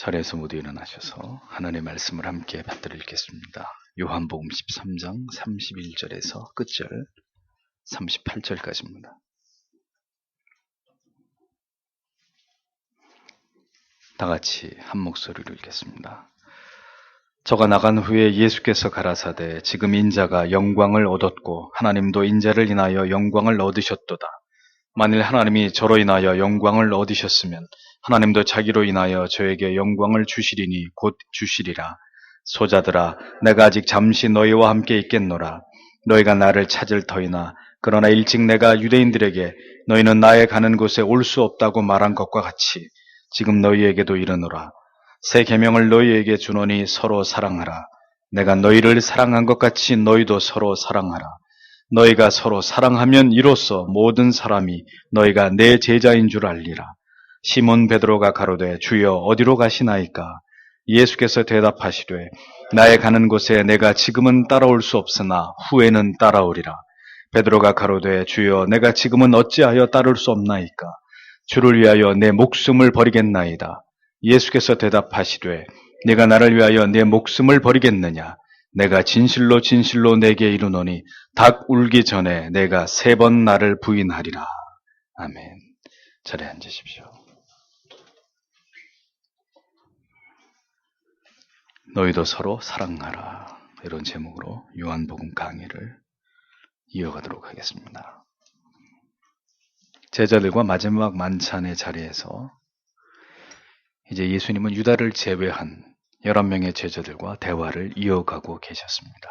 자리에서 모두 일어나셔서 하나님의 말씀을 함께 받들어 읽겠습니다. 요한복음 13장 31절에서 끝절 38절까지입니다. 다 같이 한 목소리로 읽겠습니다. 저가 나간 후에 예수께서 가라사대 지금 인자가 영광을 얻었고 하나님도 인자를 인하여 영광을 얻으셨도다. 만일 하나님이 저로 인하여 영광을 얻으셨으면 하나님도 자기로 인하여 저에게 영광을 주시리니 곧 주시리라. 소자들아, 내가 아직 잠시 너희와 함께 있겠노라. 너희가 나를 찾을 터이나 그러나 일찍 내가 유대인들에게 너희는 나의 가는 곳에 올 수 없다고 말한 것과 같이 지금 너희에게도 이르노라. 새 계명을 너희에게 주노니 서로 사랑하라. 내가 너희를 사랑한 것 같이 너희도 서로 사랑하라. 너희가 서로 사랑하면 이로써 모든 사람이 너희가 내 제자인 줄 알리라. 시몬 베드로가 가로되 주여 어디로 가시나이까? 예수께서 대답하시되 나의 가는 곳에 내가 지금은 따라올 수 없으나 후에는 따라오리라. 베드로가 가로되 주여 내가 지금은 어찌하여 따를 수 없나이까? 주를 위하여 내 목숨을 버리겠나이다. 예수께서 대답하시되 네가 나를 위하여 내 목숨을 버리겠느냐? 내가 진실로 진실로 내게 이르노니 닭 울기 전에 내가 3번 나를 부인하리라. 아멘. 자리에 앉으십시오. 너희도 서로 사랑하라. 이런 제목으로 요한복음 강의를 이어가도록 하겠습니다. 제자들과 마지막 만찬의 자리에서 이제 예수님은 유다를 제외한 11명의 제자들과 대화를 이어가고 계셨습니다.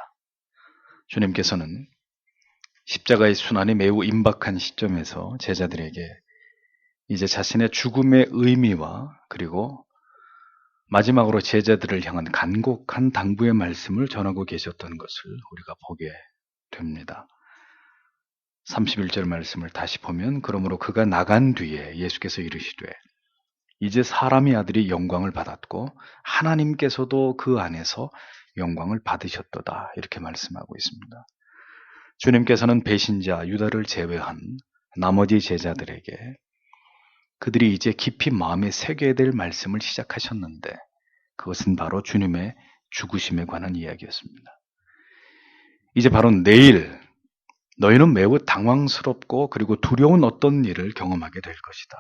주님께서는 십자가의 순환이 매우 임박한 시점에서 제자들에게 이제 자신의 죽음의 의미와 그리고 마지막으로 제자들을 향한 간곡한 당부의 말씀을 전하고 계셨던 것을 우리가 보게 됩니다. 31절 말씀을 다시 보면 그러므로 그가 나간 뒤에 예수께서 이르시되 이제 사람의 아들이 영광을 받았고 하나님께서도 그 안에서 영광을 받으셨도다 이렇게 말씀하고 있습니다. 주님께서는 배신자 유다를 제외한 나머지 제자들에게 그들이 이제 깊이 마음에 새겨야 될 말씀을 시작하셨는데 그것은 바로 주님의 죽으심에 관한 이야기였습니다. 이제 바로 내일 너희는 매우 당황스럽고 그리고 두려운 어떤 일을 경험하게 될 것이다.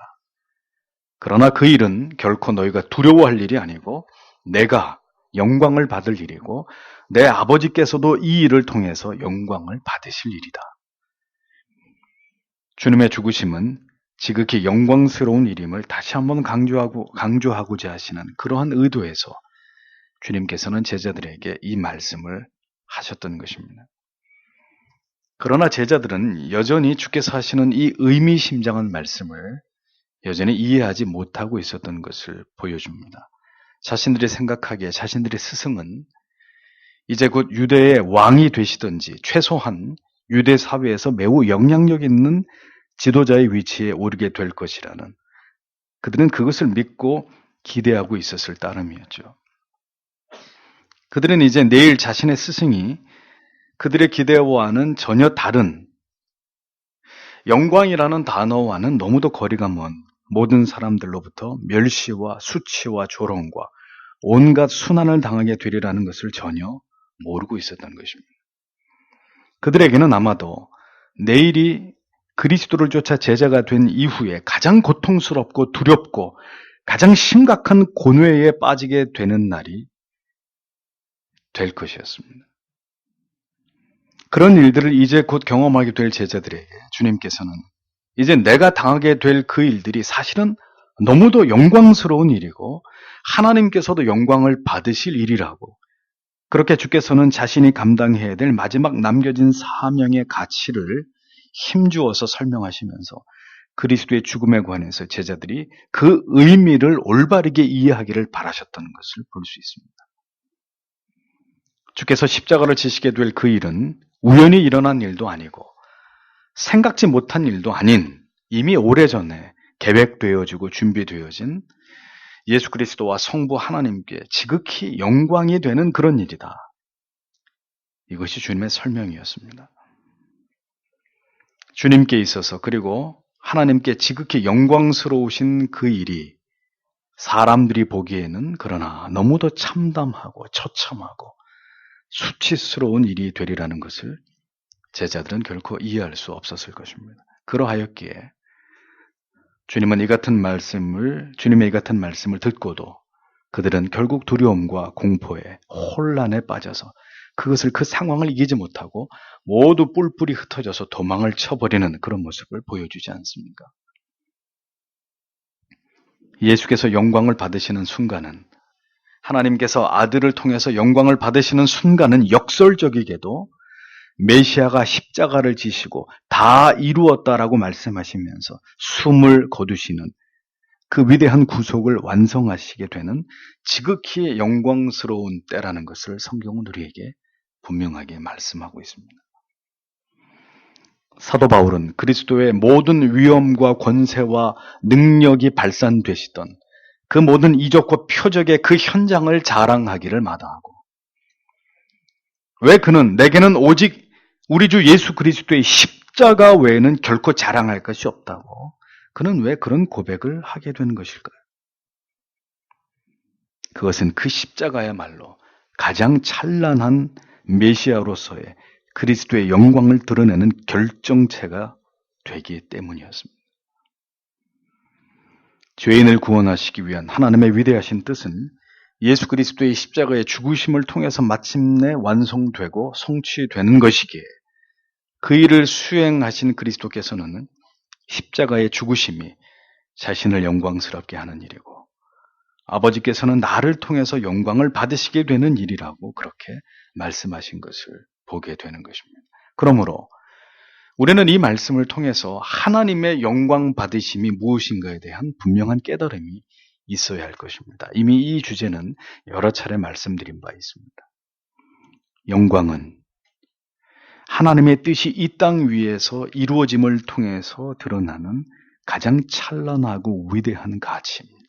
그러나 그 일은 결코 너희가 두려워할 일이 아니고 내가 영광을 받을 일이고 내 아버지께서도 이 일을 통해서 영광을 받으실 일이다. 주님의 죽으심은 지극히 영광스러운 일임을 다시 한번 강조하고자 하시는 그러한 의도에서 주님께서는 제자들에게 이 말씀을 하셨던 것입니다. 그러나 제자들은 여전히 주께서 하시는 이 의미심장한 말씀을 여전히 이해하지 못하고 있었던 것을 보여줍니다. 자신들이 생각하기에 자신들의 스승은 이제 곧 유대의 왕이 되시든지 최소한 유대 사회에서 매우 영향력 있는 지도자의 위치에 오르게 될 것이라는 그들은 그것을 믿고 기대하고 있었을 따름이었죠. 그들은 이제 내일 자신의 스승이 그들의 기대와는 전혀 다른 영광이라는 단어와는 너무도 거리가 먼 모든 사람들로부터 멸시와 수치와 조롱과 온갖 순환을 당하게 되리라는 것을 전혀 모르고 있었던 것입니다. 그들에게는 아마도 내일이 그리스도를 쫓아 제자가 된 이후에 가장 고통스럽고 두렵고 가장 심각한 곤회에 빠지게 되는 날이 될 것이었습니다. 그런 일들을 이제 곧 경험하게 될 제자들에게 주님께서는 이제 내가 당하게 될 그 일들이 사실은 너무도 영광스러운 일이고 하나님께서도 영광을 받으실 일이라고 그렇게 주께서는 자신이 감당해야 될 마지막 남겨진 사명의 가치를 힘주어서 설명하시면서 그리스도의 죽음에 관해서 제자들이 그 의미를 올바르게 이해하기를 바라셨던 것을 볼 수 있습니다. 주께서 십자가를 지시게 될 그 일은 우연히 일어난 일도 아니고 생각지 못한 일도 아닌 이미 오래전에 계획되어지고 준비되어진 예수 그리스도와 성부 하나님께 지극히 영광이 되는 그런 일이다. 이것이 주님의 설명이었습니다. 주님께 있어서 그리고 하나님께 지극히 영광스러우신 그 일이 사람들이 보기에는 그러나 너무도 참담하고 처참하고 수치스러운 일이 되리라는 것을 제자들은 결코 이해할 수 없었을 것입니다. 그러하였기에 주님의 이 같은 말씀을 듣고도 그들은 결국 두려움과 공포에 혼란에 빠져서 그 상황을 이기지 못하고 모두 뿔뿔이 흩어져서 도망을 쳐버리는 그런 모습을 보여주지 않습니까? 예수께서 영광을 받으시는 순간은, 하나님께서 아들을 통해서 영광을 받으시는 순간은 역설적이게도 메시아가 십자가를 지시고 다 이루었다라고 말씀하시면서 숨을 거두시는 그 위대한 구속을 완성하시게 되는 지극히 영광스러운 때라는 것을 성경은 우리에게 분명하게 말씀하고 있습니다. 사도 바울은 그리스도의 모든 위엄과 권세와 능력이 발산되시던 그 모든 이적과 표적의 그 현장을 자랑하기를 마다하고, 왜 그는 내게는 오직 우리 주 예수 그리스도의 십자가 외에는 결코 자랑할 것이 없다고, 그는 왜 그런 고백을 하게 된 것일까요? 그것은 그 십자가야말로 가장 찬란한 메시아로서의 그리스도의 영광을 드러내는 결정체가 되기 때문이었습니다. 죄인을 구원하시기 위한 하나님의 위대하신 뜻은 예수 그리스도의 십자가의 죽으심을 통해서 마침내 완성되고 성취되는 것이기에, 그 일을 수행하신 그리스도께서는 십자가의 죽으심이 자신을 영광스럽게 하는 일이고, 아버지께서는 나를 통해서 영광을 받으시게 되는 일이라고 그렇게 말씀하신 것을 보게 되는 것입니다. 그러므로 우리는 이 말씀을 통해서 하나님의 영광 받으심이 무엇인가에 대한 분명한 깨달음이 있어야 할 것입니다. 이미 이 주제는 여러 차례 말씀드린 바 있습니다. 영광은 하나님의 뜻이 이 땅 위에서 이루어짐을 통해서 드러나는 가장 찬란하고 위대한 가치입니다.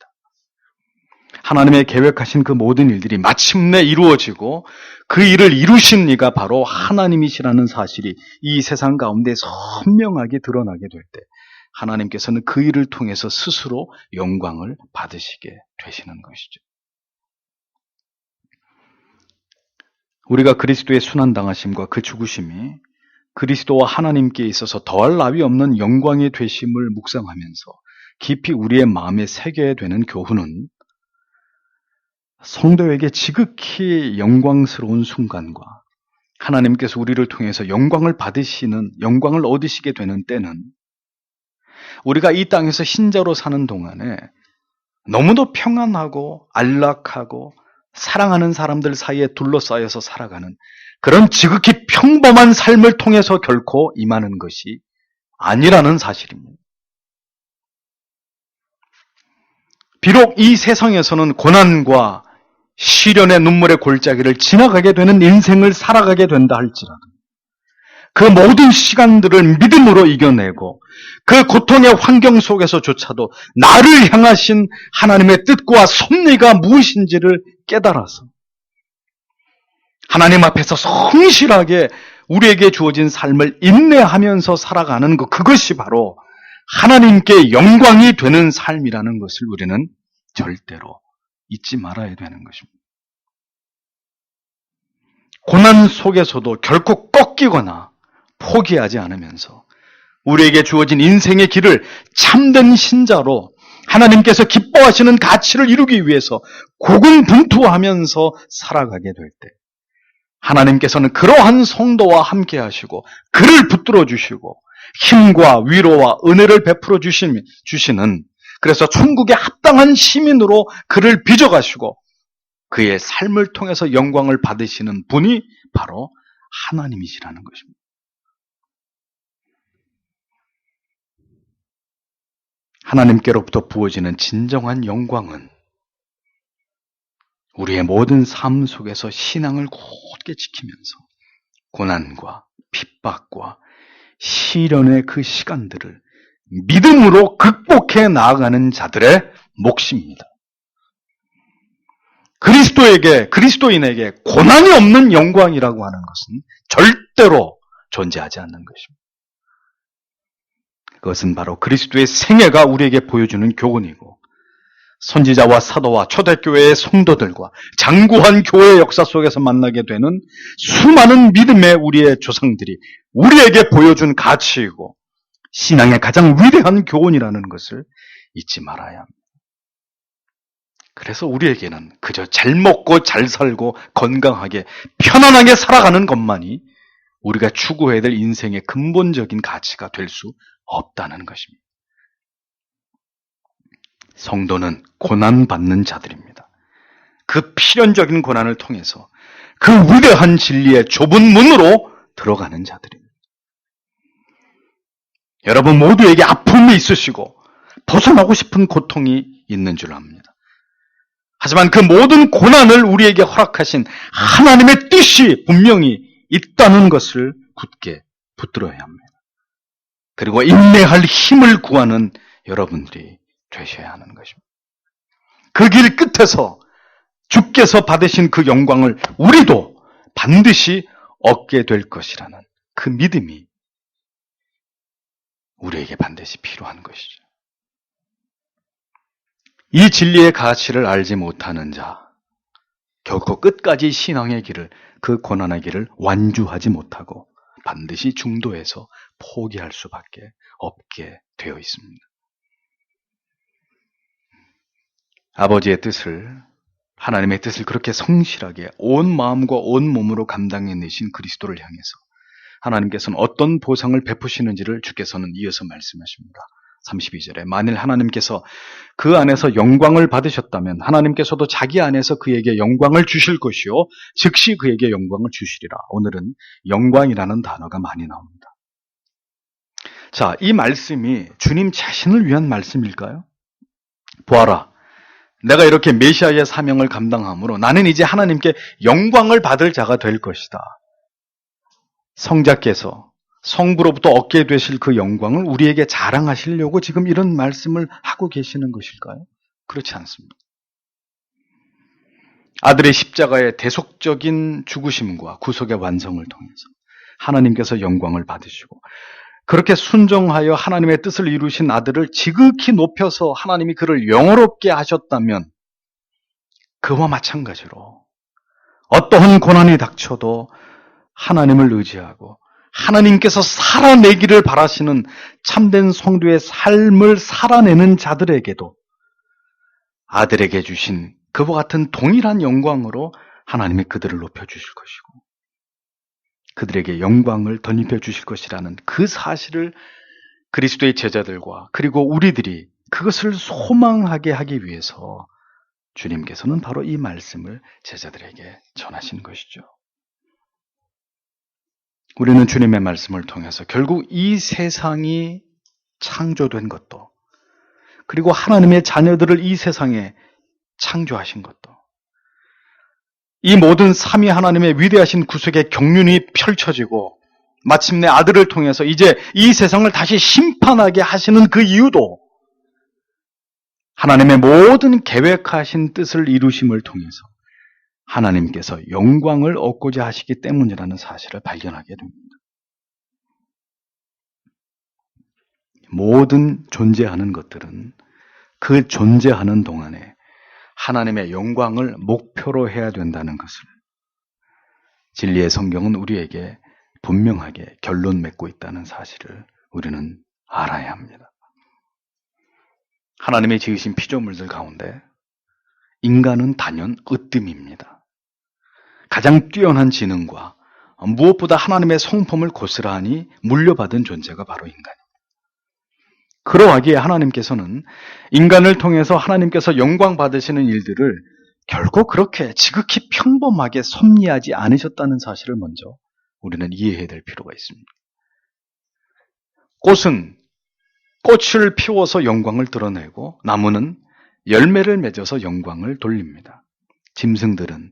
하나님의 계획하신 그 모든 일들이 마침내 이루어지고 그 일을 이루신 이가 바로 하나님이시라는 사실이 이 세상 가운데 선명하게 드러나게 될 때, 하나님께서는 그 일을 통해서 스스로 영광을 받으시게 되시는 것이죠. 우리가 그리스도의 순환당하심과 그 죽으심이 그리스도와 하나님께 있어서 더할 나위 없는 영광이 되심을 묵상하면서 깊이 우리의 마음에 새겨야 되는 교훈은, 성도에게 지극히 영광스러운 순간과 하나님께서 우리를 통해서 영광을 얻으시게 되는 때는, 우리가 이 땅에서 신자로 사는 동안에 너무도 평안하고 안락하고 사랑하는 사람들 사이에 둘러싸여서 살아가는 그런 지극히 평범한 삶을 통해서 결코 임하는 것이 아니라는 사실입니다. 비록 이 세상에서는 고난과 시련의 눈물의 골짜기를 지나가게 되는 인생을 살아가게 된다 할지라도, 그 모든 시간들을 믿음으로 이겨내고 그 고통의 환경 속에서조차도 나를 향하신 하나님의 뜻과 섭리가 무엇인지를 깨달아서 하나님 앞에서 성실하게 우리에게 주어진 삶을 인내하면서 살아가는 것, 그것이 바로 하나님께 영광이 되는 삶이라는 것을 우리는 절대로 잊지 말아야 되는 것입니다. 고난 속에서도 결코 꺾이거나 포기하지 않으면서 우리에게 주어진 인생의 길을 참된 신자로 하나님께서 기뻐하시는 가치를 이루기 위해서 고군분투하면서 살아가게 될 때, 하나님께서는 그러한 성도와 함께 하시고 그를 붙들어 주시고 힘과 위로와 은혜를 베풀어 주시는, 그래서 천국에 합당한 시민으로 그를 빚어가시고 그의 삶을 통해서 영광을 받으시는 분이 바로 하나님이시라는 것입니다. 하나님께로부터 부어지는 진정한 영광은 우리의 모든 삶 속에서 신앙을 굳게 지키면서 고난과 핍박과 시련의 그 시간들을 믿음으로 극복해 나아가는 자들의 몫입니다. 그리스도인에게 고난이 없는 영광이라고 하는 것은 절대로 존재하지 않는 것입니다. 그것은 바로 그리스도의 생애가 우리에게 보여주는 교훈이고, 선지자와 사도와 초대교회의 성도들과 장구한 교회의 역사 속에서 만나게 되는 수많은 믿음의 우리의 조상들이 우리에게 보여준 가치이고 신앙의 가장 위대한 교훈이라는 것을 잊지 말아야 합니다. 그래서 우리에게는 그저 잘 먹고 잘 살고 건강하게 편안하게 살아가는 것만이 우리가 추구해야 될 인생의 근본적인 가치가 될 수 없다는 것입니다. 성도는 고난받는 자들입니다. 그 필연적인 고난을 통해서 그 위대한 진리의 좁은 문으로 들어가는 자들입니다. 여러분 모두에게 아픔이 있으시고 벗어나고 싶은 고통이 있는 줄 압니다. 하지만 그 모든 고난을 우리에게 허락하신 하나님의 뜻이 분명히 있다는 것을 굳게 붙들어야 합니다. 그리고 인내할 힘을 구하는 여러분들이 되셔야 하는 것입니다. 그 길 끝에서 주께서 받으신 그 영광을 우리도 반드시 얻게 될 것이라는 그 믿음이 우리에게 반드시 필요한 것이죠. 이 진리의 가치를 알지 못하는 자, 결코 끝까지 신앙의 길을, 그 고난의 길을 완주하지 못하고 반드시 중도에서 포기할 수밖에 없게 되어 있습니다. 아버지의 뜻을, 하나님의 뜻을 그렇게 성실하게 온 마음과 온 몸으로 감당해내신 그리스도를 향해서 하나님께서는 어떤 보상을 베푸시는지를 주께서는 이어서 말씀하십니다. 32절에 만일 하나님께서 그 안에서 영광을 받으셨다면 하나님께서도 자기 안에서 그에게 영광을 주실 것이요 즉시 그에게 영광을 주시리라. 오늘은 영광이라는 단어가 많이 나옵니다. 자, 이 말씀이 주님 자신을 위한 말씀일까요? 보아라, 내가 이렇게 메시아의 사명을 감당함으로 나는 이제 하나님께 영광을 받을 자가 될 것이다. 성자께서 성부로부터 얻게 되실 그 영광을 우리에게 자랑하시려고 지금 이런 말씀을 하고 계시는 것일까요? 그렇지 않습니다. 아들의 십자가의 대속적인 죽으심과 구속의 완성을 통해서 하나님께서 영광을 받으시고 그렇게 순종하여 하나님의 뜻을 이루신 아들을 지극히 높여서 하나님이 그를 영화롭게 하셨다면 그와 마찬가지로 어떠한 고난이 닥쳐도 하나님을 의지하고 하나님께서 살아내기를 바라시는 참된 성도의 삶을 살아내는 자들에게도 아들에게 주신 그와 같은 동일한 영광으로 하나님이 그들을 높여주실 것이고 그들에게 영광을 덧입혀 주실 것이라는 그 사실을 그리스도의 제자들과 그리고 우리들이 그것을 소망하게 하기 위해서 주님께서는 바로 이 말씀을 제자들에게 전하신 것이죠. 우리는 주님의 말씀을 통해서 결국 이 세상이 창조된 것도 그리고 하나님의 자녀들을 이 세상에 창조하신 것도 이 모든 삼위 하나님의 위대하신 구속의 경륜이 펼쳐지고 마침내 아들을 통해서 이제 이 세상을 다시 심판하게 하시는 그 이유도 하나님의 모든 계획하신 뜻을 이루심을 통해서 하나님께서 영광을 얻고자 하시기 때문이라는 사실을 발견하게 됩니다. 모든 존재하는 것들은 그 존재하는 동안에 하나님의 영광을 목표로 해야 된다는 것을 진리의 성경은 우리에게 분명하게 결론 맺고 있다는 사실을 우리는 알아야 합니다. 하나님의 지으신 피조물들 가운데 인간은 단연 으뜸입니다. 가장 뛰어난 지능과 무엇보다 하나님의 성품을 고스란히 물려받은 존재가 바로 인간입니다. 그러하기에 하나님께서는 인간을 통해서 하나님께서 영광 받으시는 일들을 결코 그렇게 지극히 평범하게 섭리하지 않으셨다는 사실을 먼저 우리는 이해해야 될 필요가 있습니다. 꽃은 꽃을 피워서 영광을 드러내고 나무는 열매를 맺어서 영광을 돌립니다. 짐승들은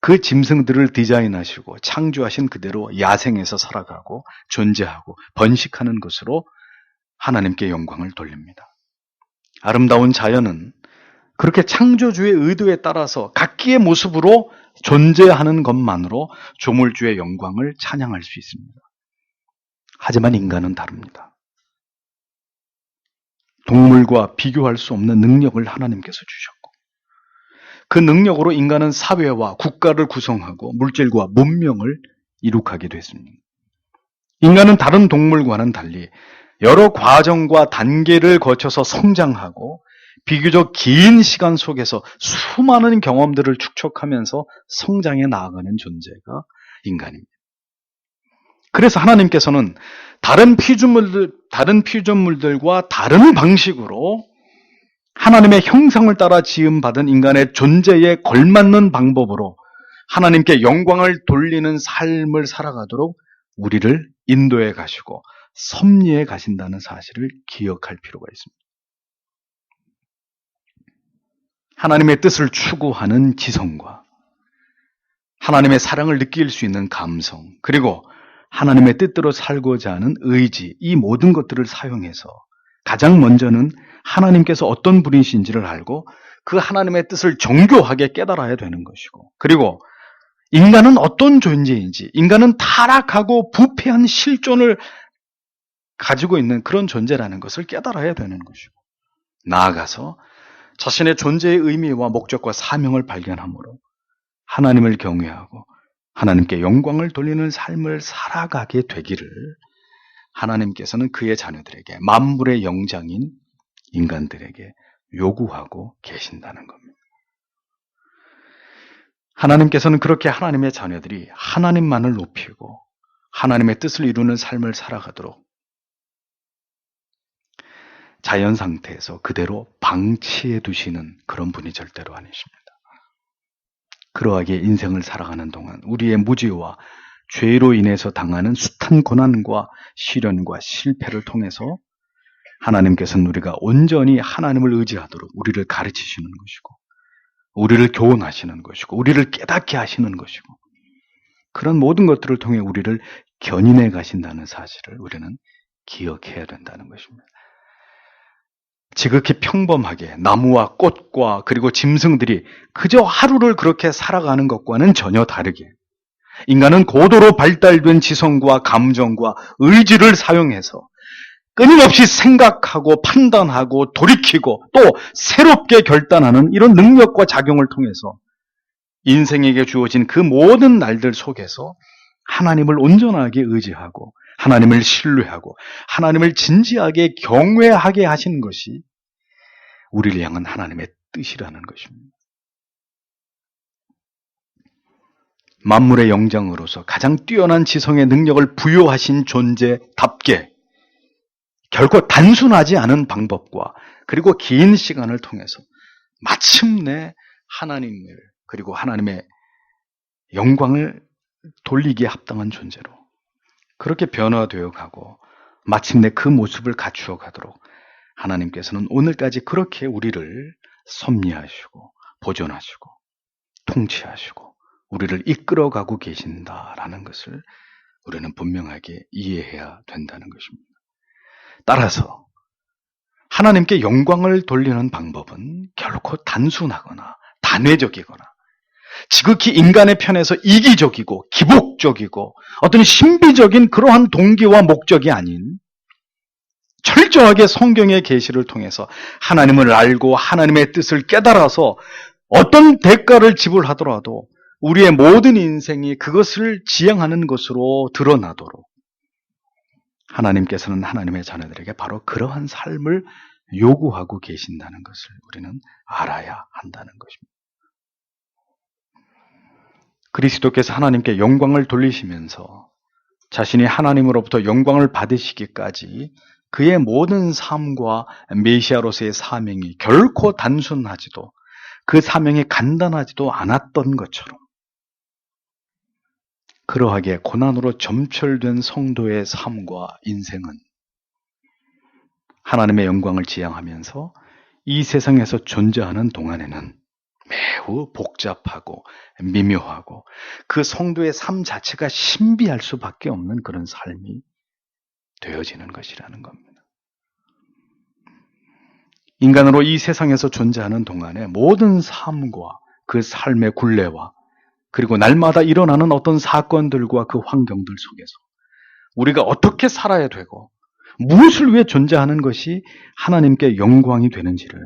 그 짐승들을 디자인하시고 창조하신 그대로 야생에서 살아가고 존재하고 번식하는 것으로 하나님께 영광을 돌립니다. 아름다운 자연은 그렇게 창조주의 의도에 따라서 각기의 모습으로 존재하는 것만으로 조물주의 영광을 찬양할 수 있습니다. 하지만 인간은 다릅니다. 동물과 비교할 수 없는 능력을 하나님께서 주셨고, 그 능력으로 인간은 사회와 국가를 구성하고 물질과 문명을 이룩하게 됐습니다. 인간은 다른 동물과는 달리 여러 과정과 단계를 거쳐서 성장하고 비교적 긴 시간 속에서 수많은 경험들을 축적하면서 성장해 나아가는 존재가 인간입니다. 그래서 하나님께서는 다른 피조물들과 다른 방식으로 하나님의 형상을 따라 지음받은 인간의 존재에 걸맞는 방법으로 하나님께 영광을 돌리는 삶을 살아가도록 우리를 인도해 가시고 섭리해 가신다는 사실을 기억할 필요가 있습니다. 하나님의 뜻을 추구하는 지성과 하나님의 사랑을 느낄 수 있는 감성, 그리고 하나님의 뜻대로 살고자 하는 의지, 이 모든 것들을 사용해서 가장 먼저는 하나님께서 어떤 분이신지를 알고 그 하나님의 뜻을 정교하게 깨달아야 되는 것이고, 그리고 인간은 어떤 존재인지, 인간은 타락하고 부패한 실존을 가지고 있는 그런 존재라는 것을 깨달아야 되는 것이고, 나아가서 자신의 존재의 의미와 목적과 사명을 발견함으로 하나님을 경외하고 하나님께 영광을 돌리는 삶을 살아가게 되기를 하나님께서는 그의 자녀들에게, 만물의 영장인 인간들에게 요구하고 계신다는 겁니다. 하나님께서는 그렇게 하나님의 자녀들이 하나님만을 높이고 하나님의 뜻을 이루는 삶을 살아가도록 자연 상태에서 그대로 방치해 두시는 그런 분이 절대로 아니십니다. 그러하게 인생을 살아가는 동안 우리의 무지와 죄로 인해서 당하는 숱한 고난과 시련과 실패를 통해서 하나님께서는 우리가 온전히 하나님을 의지하도록 우리를 가르치시는 것이고, 우리를 교훈하시는 것이고, 우리를 깨닫게 하시는 것이고, 그런 모든 것들을 통해 우리를 견인해 가신다는 사실을 우리는 기억해야 된다는 것입니다. 지극히 평범하게 나무와 꽃과 그리고 짐승들이 그저 하루를 그렇게 살아가는 것과는 전혀 다르게 인간은 고도로 발달된 지성과 감정과 의지를 사용해서 끊임없이 생각하고 판단하고 돌이키고 또 새롭게 결단하는 이런 능력과 작용을 통해서 인생에게 주어진 그 모든 날들 속에서 하나님을 온전하게 의지하고 하나님을 신뢰하고 하나님을 진지하게 경외하게 하시는 것이 우리를 향한 하나님의 뜻이라는 것입니다. 만물의 영장으로서 가장 뛰어난 지성의 능력을 부여하신 존재답게 결코 단순하지 않은 방법과 그리고 긴 시간을 통해서 마침내 하나님을 그리고 하나님의 영광을 돌리기에 합당한 존재로 그렇게 변화되어 가고 마침내 그 모습을 갖추어 가도록 하나님께서는 오늘까지 그렇게 우리를 섭리하시고 보존하시고 통치하시고 우리를 이끌어가고 계신다라는 것을 우리는 분명하게 이해해야 된다는 것입니다. 따라서 하나님께 영광을 돌리는 방법은 결코 단순하거나 단회적이거나 지극히 인간의 편에서 이기적이고 기복적이고 어떤 신비적인 그러한 동기와 목적이 아닌 철저하게 성경의 계시를 통해서 하나님을 알고 하나님의 뜻을 깨달아서 어떤 대가를 지불하더라도 우리의 모든 인생이 그것을 지향하는 것으로 드러나도록 하나님께서는 하나님의 자녀들에게 바로 그러한 삶을 요구하고 계신다는 것을 우리는 알아야 한다는 것입니다. 그리스도께서 하나님께 영광을 돌리시면서 자신이 하나님으로부터 영광을 받으시기까지 그의 모든 삶과 메시아로서의 사명이 결코 단순하지도 그 사명이 간단하지도 않았던 것처럼 그러하게 고난으로 점철된 성도의 삶과 인생은 하나님의 영광을 지향하면서 이 세상에서 존재하는 동안에는 매우 복잡하고 미묘하고 그 성도의 삶 자체가 신비할 수밖에 없는 그런 삶이 되어지는 것이라는 겁니다. 인간으로 이 세상에서 존재하는 동안에 모든 삶과 그 삶의 굴레와 그리고 날마다 일어나는 어떤 사건들과 그 환경들 속에서 우리가 어떻게 살아야 되고 무엇을 위해 존재하는 것이 하나님께 영광이 되는지를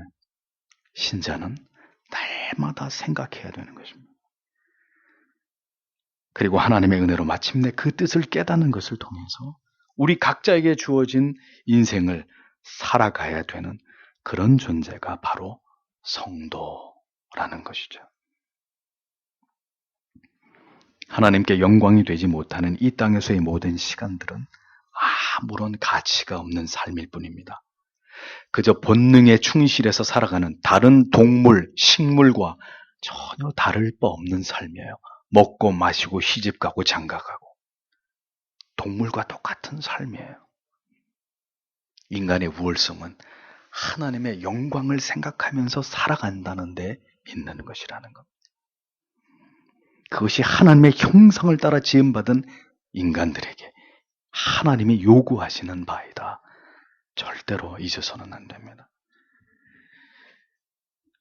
신자는 날마다 생각해야 되는 것입니다. 그리고 하나님의 은혜로 마침내 그 뜻을 깨닫는 것을 통해서 우리 각자에게 주어진 인생을 살아가야 되는 그런 존재가 바로 성도라는 것이죠. 하나님께 영광이 되지 못하는 이 땅에서의 모든 시간들은 아무런 가치가 없는 삶일 뿐입니다. 그저 본능에 충실해서 살아가는 다른 동물, 식물과 전혀 다를 바 없는 삶이에요. 먹고 마시고 시집가고 장가가고 동물과 똑같은 삶이에요. 인간의 우월성은 하나님의 영광을 생각하면서 살아간다는 데 있는 것이라는 것. 그것이 하나님의 형상을 따라 지음받은 인간들에게 하나님이 요구하시는 바이다. 절대로 잊어서는 안 됩니다.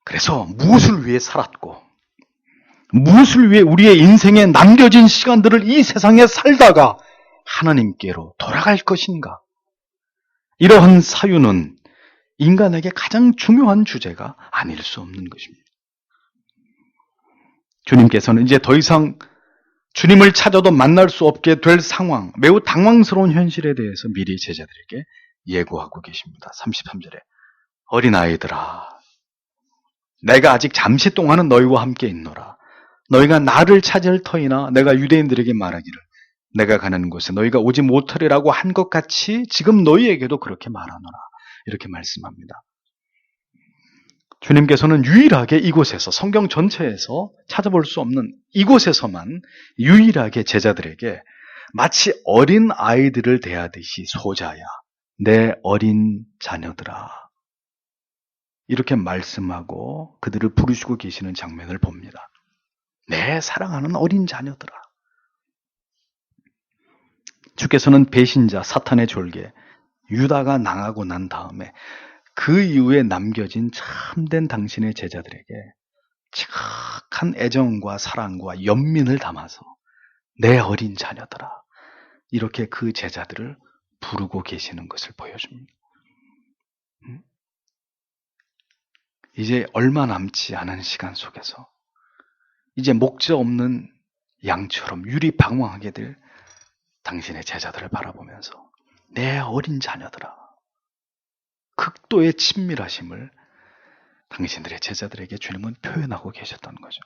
그래서 무엇을 위해 살았고 무엇을 위해 우리의 인생에 남겨진 시간들을 이 세상에 살다가 하나님께로 돌아갈 것인가? 이러한 사유는 인간에게 가장 중요한 주제가 아닐 수 없는 것입니다. 주님께서는 이제 더 이상 주님을 찾아도 만날 수 없게 될 상황, 매우 당황스러운 현실에 대해서 미리 제자들에게 예고하고 계십니다. 33절에 어린아이들아, 내가 아직 잠시 동안은 너희와 함께 있노라. 너희가 나를 찾을 터이나 내가 유대인들에게 말하기를 내가 가는 곳에 너희가 오지 못하리라고 한 것 같이 지금 너희에게도 그렇게 말하노라. 이렇게 말씀합니다. 주님께서는 유일하게 이곳에서 성경 전체에서 찾아볼 수 없는 이곳에서만 유일하게 제자들에게 마치 어린 아이들을 대하듯이 소자야, 내 어린 자녀들아 이렇게 말씀하고 그들을 부르시고 계시는 장면을 봅니다. 내 사랑하는 어린 자녀들아. 주께서는 배신자 사탄의 졸개 유다가 당하고 난 다음에 그 이후에 남겨진 참된 당신의 제자들에게 지극한 애정과 사랑과 연민을 담아서 내 어린 자녀들아 이렇게 그 제자들을 부르고 계시는 것을 보여줍니다. 이제 얼마 남지 않은 시간 속에서 이제 목자 없는 양처럼 유리방황하게 될 당신의 제자들을 바라보면서 내 어린 자녀들아 극도의 친밀하심을 당신들의 제자들에게 주님은 표현하고 계셨던 거죠.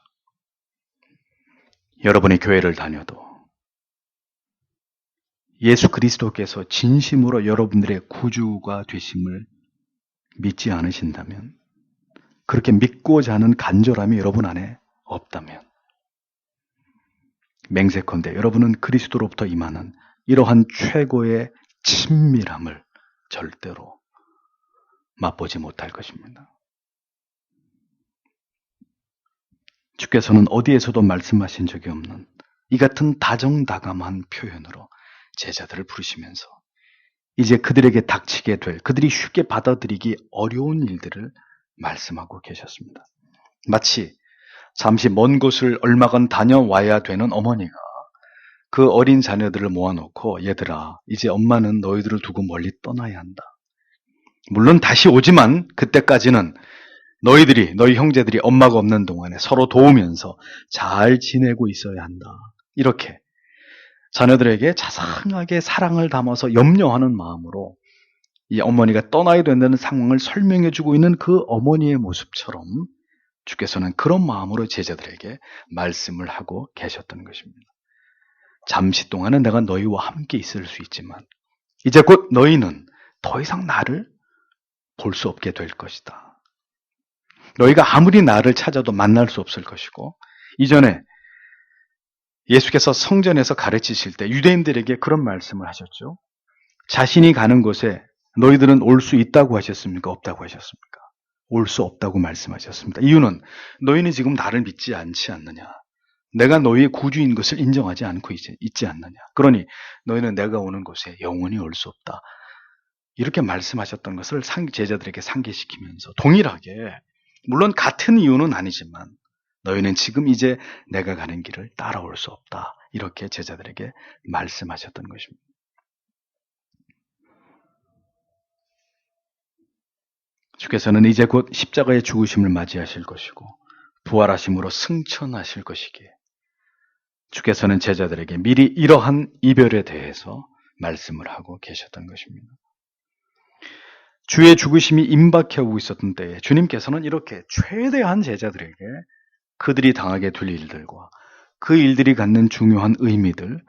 여러분이 교회를 다녀도 예수 그리스도께서 진심으로 여러분들의 구주가 되심을 믿지 않으신다면, 그렇게 믿고자 하는 간절함이 여러분 안에 없다면, 맹세컨대 여러분은 그리스도로부터 임하는 이러한 최고의 친밀함을 절대로 맛보지 못할 것입니다. 주께서는 어디에서도 말씀하신 적이 없는 이 같은 다정다감한 표현으로 제자들을 부르시면서 이제 그들에게 닥치게 될, 그들이 쉽게 받아들이기 어려운 일들을 말씀하고 계셨습니다. 마치 잠시 먼 곳을 얼마간 다녀와야 되는 어머니가 그 어린 자녀들을 모아놓고 얘들아, 이제 엄마는 너희들을 두고 멀리 떠나야 한다. 물론 다시 오지만 그때까지는 너희 형제들이 엄마가 없는 동안에 서로 도우면서 잘 지내고 있어야 한다. 이렇게 자녀들에게 자상하게 사랑을 담아서 염려하는 마음으로 이 어머니가 떠나야 된다는 상황을 설명해주고 있는 그 어머니의 모습처럼 주께서는 그런 마음으로 제자들에게 말씀을 하고 계셨던 것입니다. 잠시 동안은 내가 너희와 함께 있을 수 있지만 이제 곧 너희는 더 이상 나를 볼 수 없게 될 것이다. 너희가 아무리 나를 찾아도 만날 수 없을 것이고, 이전에 예수께서 성전에서 가르치실 때 유대인들에게 그런 말씀을 하셨죠. 자신이 가는 곳에 너희들은 올 수 있다고 하셨습니까? 없다고 하셨습니까? 올 수 없다고 말씀하셨습니다. 이유는 너희는 지금 나를 믿지 않지 않느냐. 내가 너희의 구주인 것을 인정하지 않고 있지 않느냐. 그러니 너희는 내가 오는 곳에 영원히 올 수 없다. 이렇게 말씀하셨던 것을 제자들에게 상기시키면서 동일하게, 물론 같은 이유는 아니지만 너희는 지금 이제 내가 가는 길을 따라올 수 없다. 이렇게 제자들에게 말씀하셨던 것입니다. 주께서는 이제 곧 십자가의 죽으심을 맞이하실 것이고 부활하심으로 승천하실 것이기에 주께서는 제자들에게 미리 이러한 이별에 대해서 말씀을 하고 계셨던 것입니다. 주의 죽으심이 임박해 오고 있었던 때에 주님께서는 이렇게 최대한 제자들에게 그들이 당하게 될 일들과 그 일들이 갖는 중요한 의미들,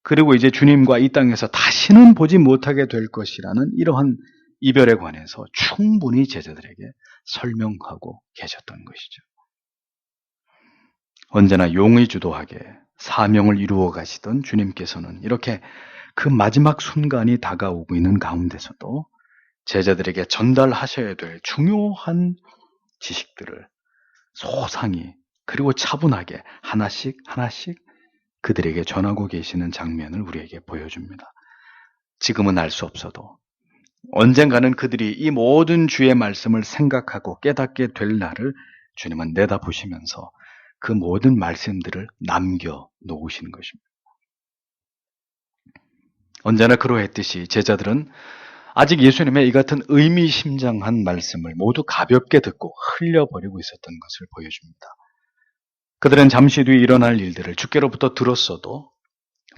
그리고 이제 주님과 이 땅에서 다시는 보지 못하게 될 것이라는 이러한 이별에 관해서 충분히 제자들에게 설명하고 계셨던 것이죠. 언제나 용의 주도하게 사명을 이루어 가시던 주님께서는 이렇게 그 마지막 순간이 다가오고 있는 가운데서도 제자들에게 전달하셔야 될 중요한 지식들을 소상히 그리고 차분하게 하나씩 하나씩 그들에게 전하고 계시는 장면을 우리에게 보여줍니다. 지금은 알 수 없어도 언젠가는 그들이 이 모든 주의 말씀을 생각하고 깨닫게 될 날을 주님은 내다보시면서 그 모든 말씀들을 남겨 놓으시는 것입니다. 언제나 그러했듯이 제자들은 아직 예수님의 이 같은 의미심장한 말씀을 모두 가볍게 듣고 흘려버리고 있었던 것을 보여줍니다. 그들은 잠시 뒤에 일어날 일들을 주께로부터 들었어도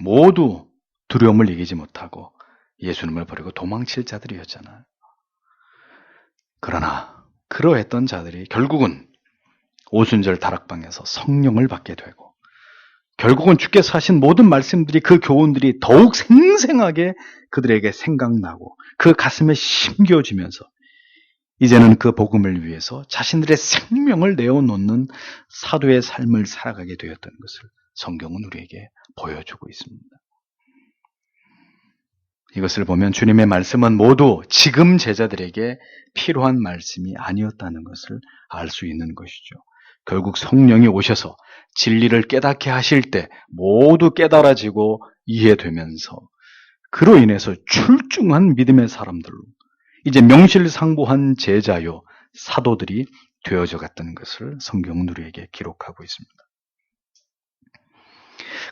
모두 두려움을 이기지 못하고 예수님을 버리고 도망칠 자들이었잖아요. 그러나 그러했던 자들이 결국은 오순절 다락방에서 성령을 받게 되고 결국은 주께서 하신 모든 말씀들이 그 교훈들이 더욱 생생하게 그들에게 생각나고 그 가슴에 심겨지면서 이제는 그 복음을 위해서 자신들의 생명을 내어놓는 사도의 삶을 살아가게 되었던 것을 성경은 우리에게 보여주고 있습니다. 이것을 보면 주님의 말씀은 모두 지금 제자들에게 필요한 말씀이 아니었다는 것을 알 수 있는 것이죠. 결국 성령이 오셔서 진리를 깨닫게 하실 때 모두 깨달아지고 이해되면서 그로 인해서 출중한 믿음의 사람들로 이제 명실상부한 제자요 사도들이 되어져 갔다는 것을 성경은 우리에게 기록하고 있습니다.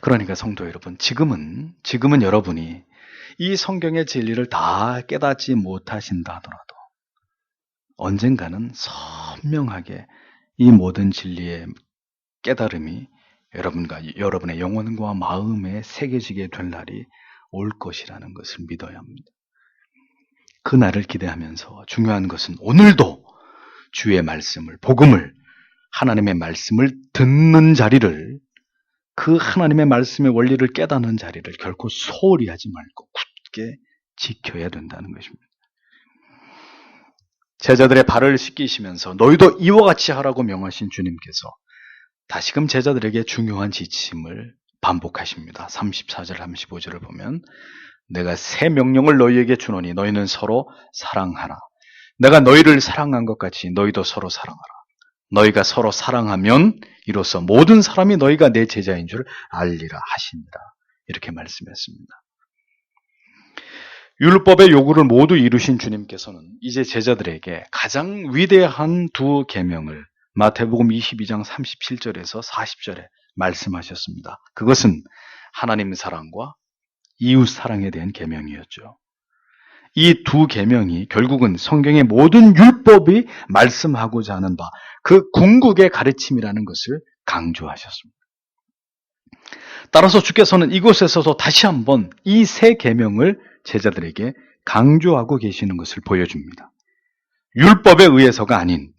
그러니까 성도 여러분, 지금은 여러분이 이 성경의 진리를 다 깨닫지 못하신다 하더라도 언젠가는 선명하게 이 모든 진리의 깨달음이 여러분의 영혼과 마음에 새겨지게 될 날이 올 것이라는 것을 믿어야 합니다. 그 날을 기대하면서 중요한 것은 오늘도 주의 말씀을, 복음을, 하나님의 말씀을 듣는 자리를, 그 하나님의 말씀의 원리를 깨닫는 자리를 결코 소홀히 하지 말고 굳게 지켜야 된다는 것입니다. 제자들의 발을 씻기시면서 너희도 이와 같이 하라고 명하신 주님께서 다시금 제자들에게 중요한 지침을 반복하십니다. 34절, 35절을 보면 내가 새 명령을 너희에게 주노니 너희는 서로 사랑하라. 내가 너희를 사랑한 것 같이 너희도 서로 사랑하라. 너희가 서로 사랑하면 이로써 모든 사람이 너희가 내 제자인 줄 알리라 하십니다. 이렇게 말씀했습니다. 율법의 요구를 모두 이루신 주님께서는 이제 제자들에게 가장 위대한 두 계명을 마태복음 22장 37절에서 40절에 말씀하셨습니다. 그것은 하나님 사랑과 이웃 사랑에 대한 계명이었죠. 이 두 계명이 결국은 성경의 모든 율법이 말씀하고자 하는 바, 그 궁극의 가르침이라는 것을 강조하셨습니다. 따라서 주께서는 이곳에서도 다시 한번 이 세 계명을 제자들에게 강조하고 계시는 것을 보여줍니다. 율법에 의해서가 아닌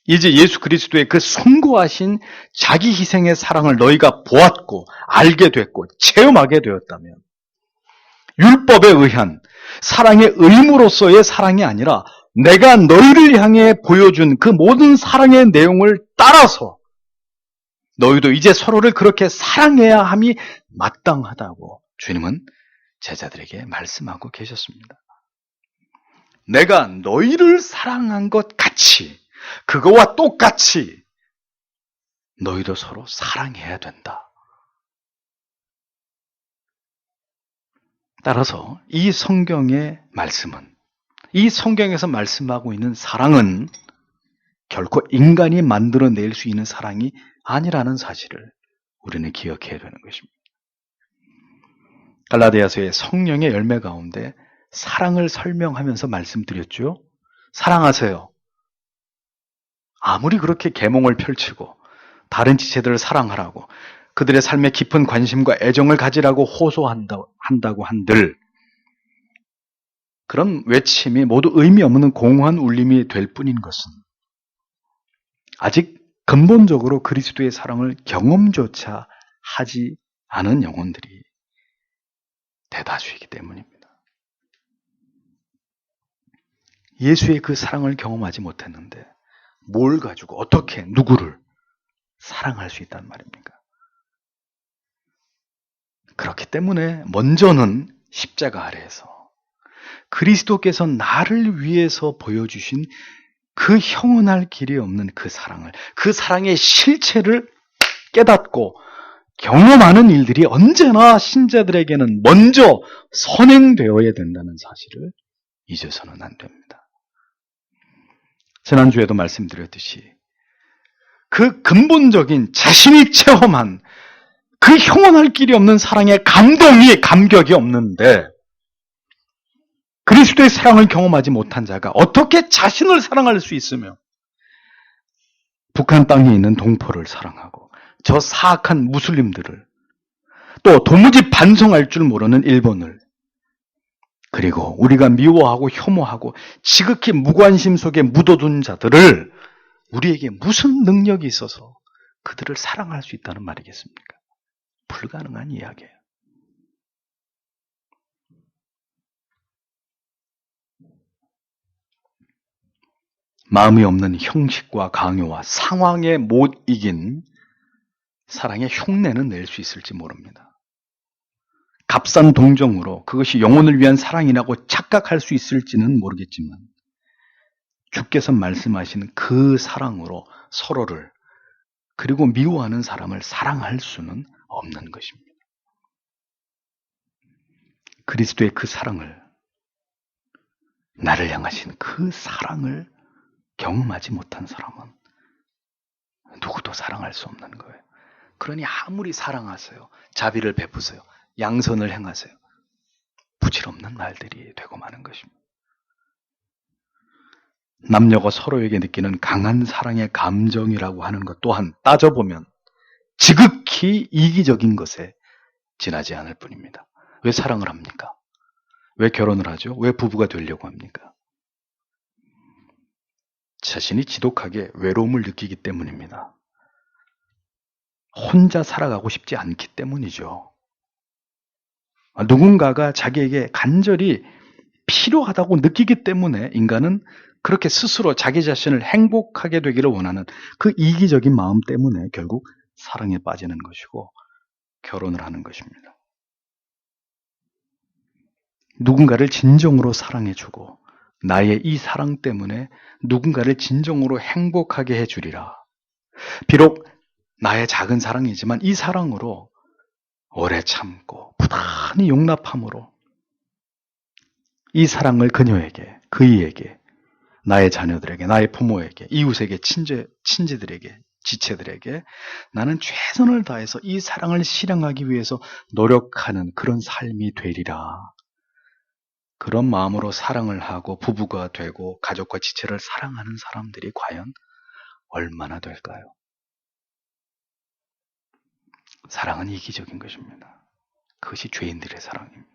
이제 예수 그리스도의 그 숭고하신 자기 희생의 사랑을 너희가 보았고 알게 됐고 체험하게 되었다면 율법에 의한 사랑의 의무로서의 사랑이 아니라 내가 너희를 향해 보여준 그 모든 사랑의 내용을 따라서 너희도 이제 서로를 그렇게 사랑해야 함이 마땅하다고 주님은 제자들에게 말씀하고 계셨습니다. 내가 너희를 사랑한 것 같이, 그거와 똑같이 너희도 서로 사랑해야 된다. 따라서 이 성경의 말씀은, 이 성경에서 말씀하고 있는 사랑은 결코 인간이 만들어낼 수 있는 사랑이 아니라는 사실을 우리는 기억해야 되는 것입니다. 갈라디아서의 성령의 열매 가운데 사랑을 설명하면서 말씀드렸죠. 사랑하세요. 아무리 그렇게 계몽을 펼치고 다른 지체들을 사랑하라고 그들의 삶에 깊은 관심과 애정을 가지라고 호소한다고 한들 그런 외침이 모두 의미 없는 공허한 울림이 될 뿐인 것은 아직 근본적으로 그리스도의 사랑을 경험조차 하지 않은 영혼들이 대다수이기 때문입니다. 예수의 그 사랑을 경험하지 못했는데 뭘 가지고 어떻게 누구를 사랑할 수 있단 말입니까? 그렇기 때문에 먼저는 십자가 아래에서 그리스도께서 나를 위해서 보여주신 그 형언할 길이 없는 그 사랑을, 그 사랑의 실체를 깨닫고 경험하는 일들이 언제나 신자들에게는 먼저 선행되어야 된다는 사실을 잊어서는 안 됩니다. 지난주에도 말씀드렸듯이 그 근본적인 자신이 체험한 그 형언할 길이 없는 사랑의 감격이 없는데 그리스도의 사랑을 경험하지 못한 자가 어떻게 자신을 사랑할 수 있으며 북한 땅에 있는 동포를 사랑하고 저 사악한 무슬림들을 또 도무지 반성할 줄 모르는 일본을 그리고 우리가 미워하고 혐오하고 지극히 무관심 속에 묻어둔 자들을 우리에게 무슨 능력이 있어서 그들을 사랑할 수 있다는 말이겠습니까? 불가능한 이야기예요. 마음이 없는 형식과 강요와 상황에 못 이긴 사랑의 흉내는 낼 수 있을지 모릅니다. 값싼 동정으로 그것이 영혼을 위한 사랑이라고 착각할 수 있을지는 모르겠지만 주께서 말씀하신 그 사랑으로 서로를 그리고 미워하는 사람을 사랑할 수는 없는 것입니다. 그리스도의 그 사랑을 나를 향하신 그 사랑을 경험하지 못한 사람은 누구도 사랑할 수 없는 거예요. 그러니 아무리 사랑하세요. 자비를 베푸세요. 양선을 행하세요. 부질없는 말들이 되고 마는 것입니다. 남녀가 서로에게 느끼는 강한 사랑의 감정이라고 하는 것 또한 따져보면 지극히 이기적인 것에 지나지 않을 뿐입니다. 왜 사랑을 합니까? 왜 결혼을 하죠? 왜 부부가 되려고 합니까? 자신이 지독하게 외로움을 느끼기 때문입니다. 혼자 살아가고 싶지 않기 때문이죠. 누군가가 자기에게 간절히 필요하다고 느끼기 때문에 인간은 그렇게 스스로 자기 자신을 행복하게 되기를 원하는 그 이기적인 마음 때문에 결국 사랑에 빠지는 것이고 결혼을 하는 것입니다. 누군가를 진정으로 사랑해주고 나의 이 사랑 때문에 누군가를 진정으로 행복하게 해주리라. 비록 나의 작은 사랑이지만 이 사랑으로 오래 참고 부단히 용납함으로 이 사랑을 그녀에게, 그이에게, 나의 자녀들에게, 나의 부모에게, 이웃에게, 친지들에게, 지체들에게 나는 최선을 다해서 이 사랑을 실행하기 위해서 노력하는 그런 삶이 되리라. 그런 마음으로 사랑을 하고 부부가 되고 가족과 지체를 사랑하는 사람들이 과연 얼마나 될까요? 사랑은 이기적인 것입니다. 그것이 죄인들의 사랑입니다.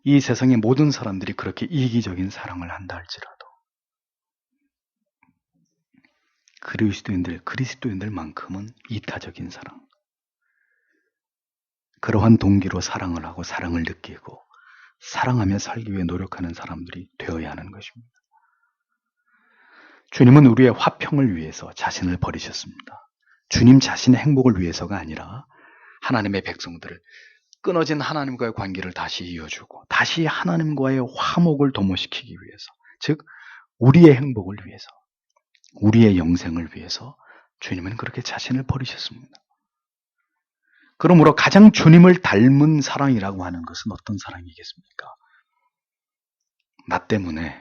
이 세상의 모든 사람들이 그렇게 이기적인 사랑을 한다 할지라도 그리스도인들만큼은 이타적인 사랑, 그러한 동기로 사랑을 하고 사랑을 느끼고 사랑하며 살기 위해 노력하는 사람들이 되어야 하는 것입니다. 주님은 우리의 화평을 위해서 자신을 버리셨습니다. 주님 자신의 행복을 위해서가 아니라 하나님의 백성들을 끊어진 하나님과의 관계를 다시 이어주고 다시 하나님과의 화목을 도모시키기 위해서, 즉 우리의 행복을 위해서, 우리의 영생을 위해서 주님은 그렇게 자신을 버리셨습니다. 그러므로 가장 주님을 닮은 사랑이라고 하는 것은 어떤 사랑이겠습니까? 나 때문에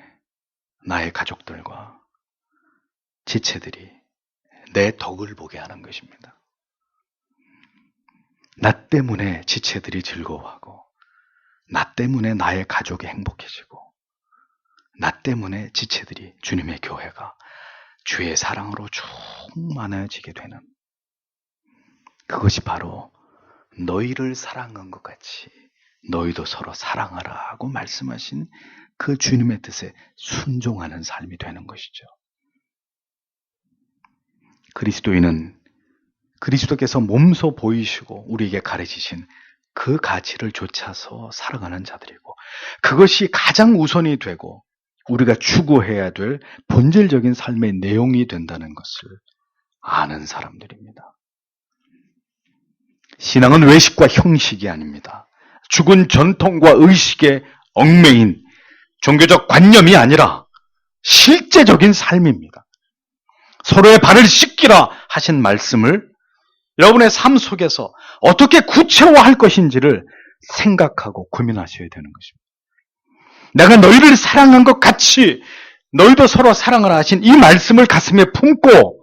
나의 가족들과 지체들이 내 덕을 보게 하는 것입니다. 나 때문에 지체들이 즐거워하고 나 때문에 나의 가족이 행복해지고 나 때문에 지체들이 주님의 교회가 주의 사랑으로 충만해지게 되는, 그것이 바로 너희를 사랑한 것 같이 너희도 서로 사랑하라고 말씀하신 그 주님의 뜻에 순종하는 삶이 되는 것이죠. 그리스도인은 그리스도께서 몸소 보이시고 우리에게 가르치신 그 가치를 좇아서 살아가는 자들이고, 그것이 가장 우선이 되고 우리가 추구해야 될 본질적인 삶의 내용이 된다는 것을 아는 사람들입니다. 신앙은 외식과 형식이 아닙니다. 죽은 전통과 의식에 얽매인 종교적 관념이 아니라 실제적인 삶입니다. 서로의 발을 씻기라 하신 말씀을 여러분의 삶 속에서 어떻게 구체화할 것인지를 생각하고 고민하셔야 되는 것입니다. 내가 너희를 사랑한 것 같이 너희도 서로 사랑하라 하신 이 말씀을 가슴에 품고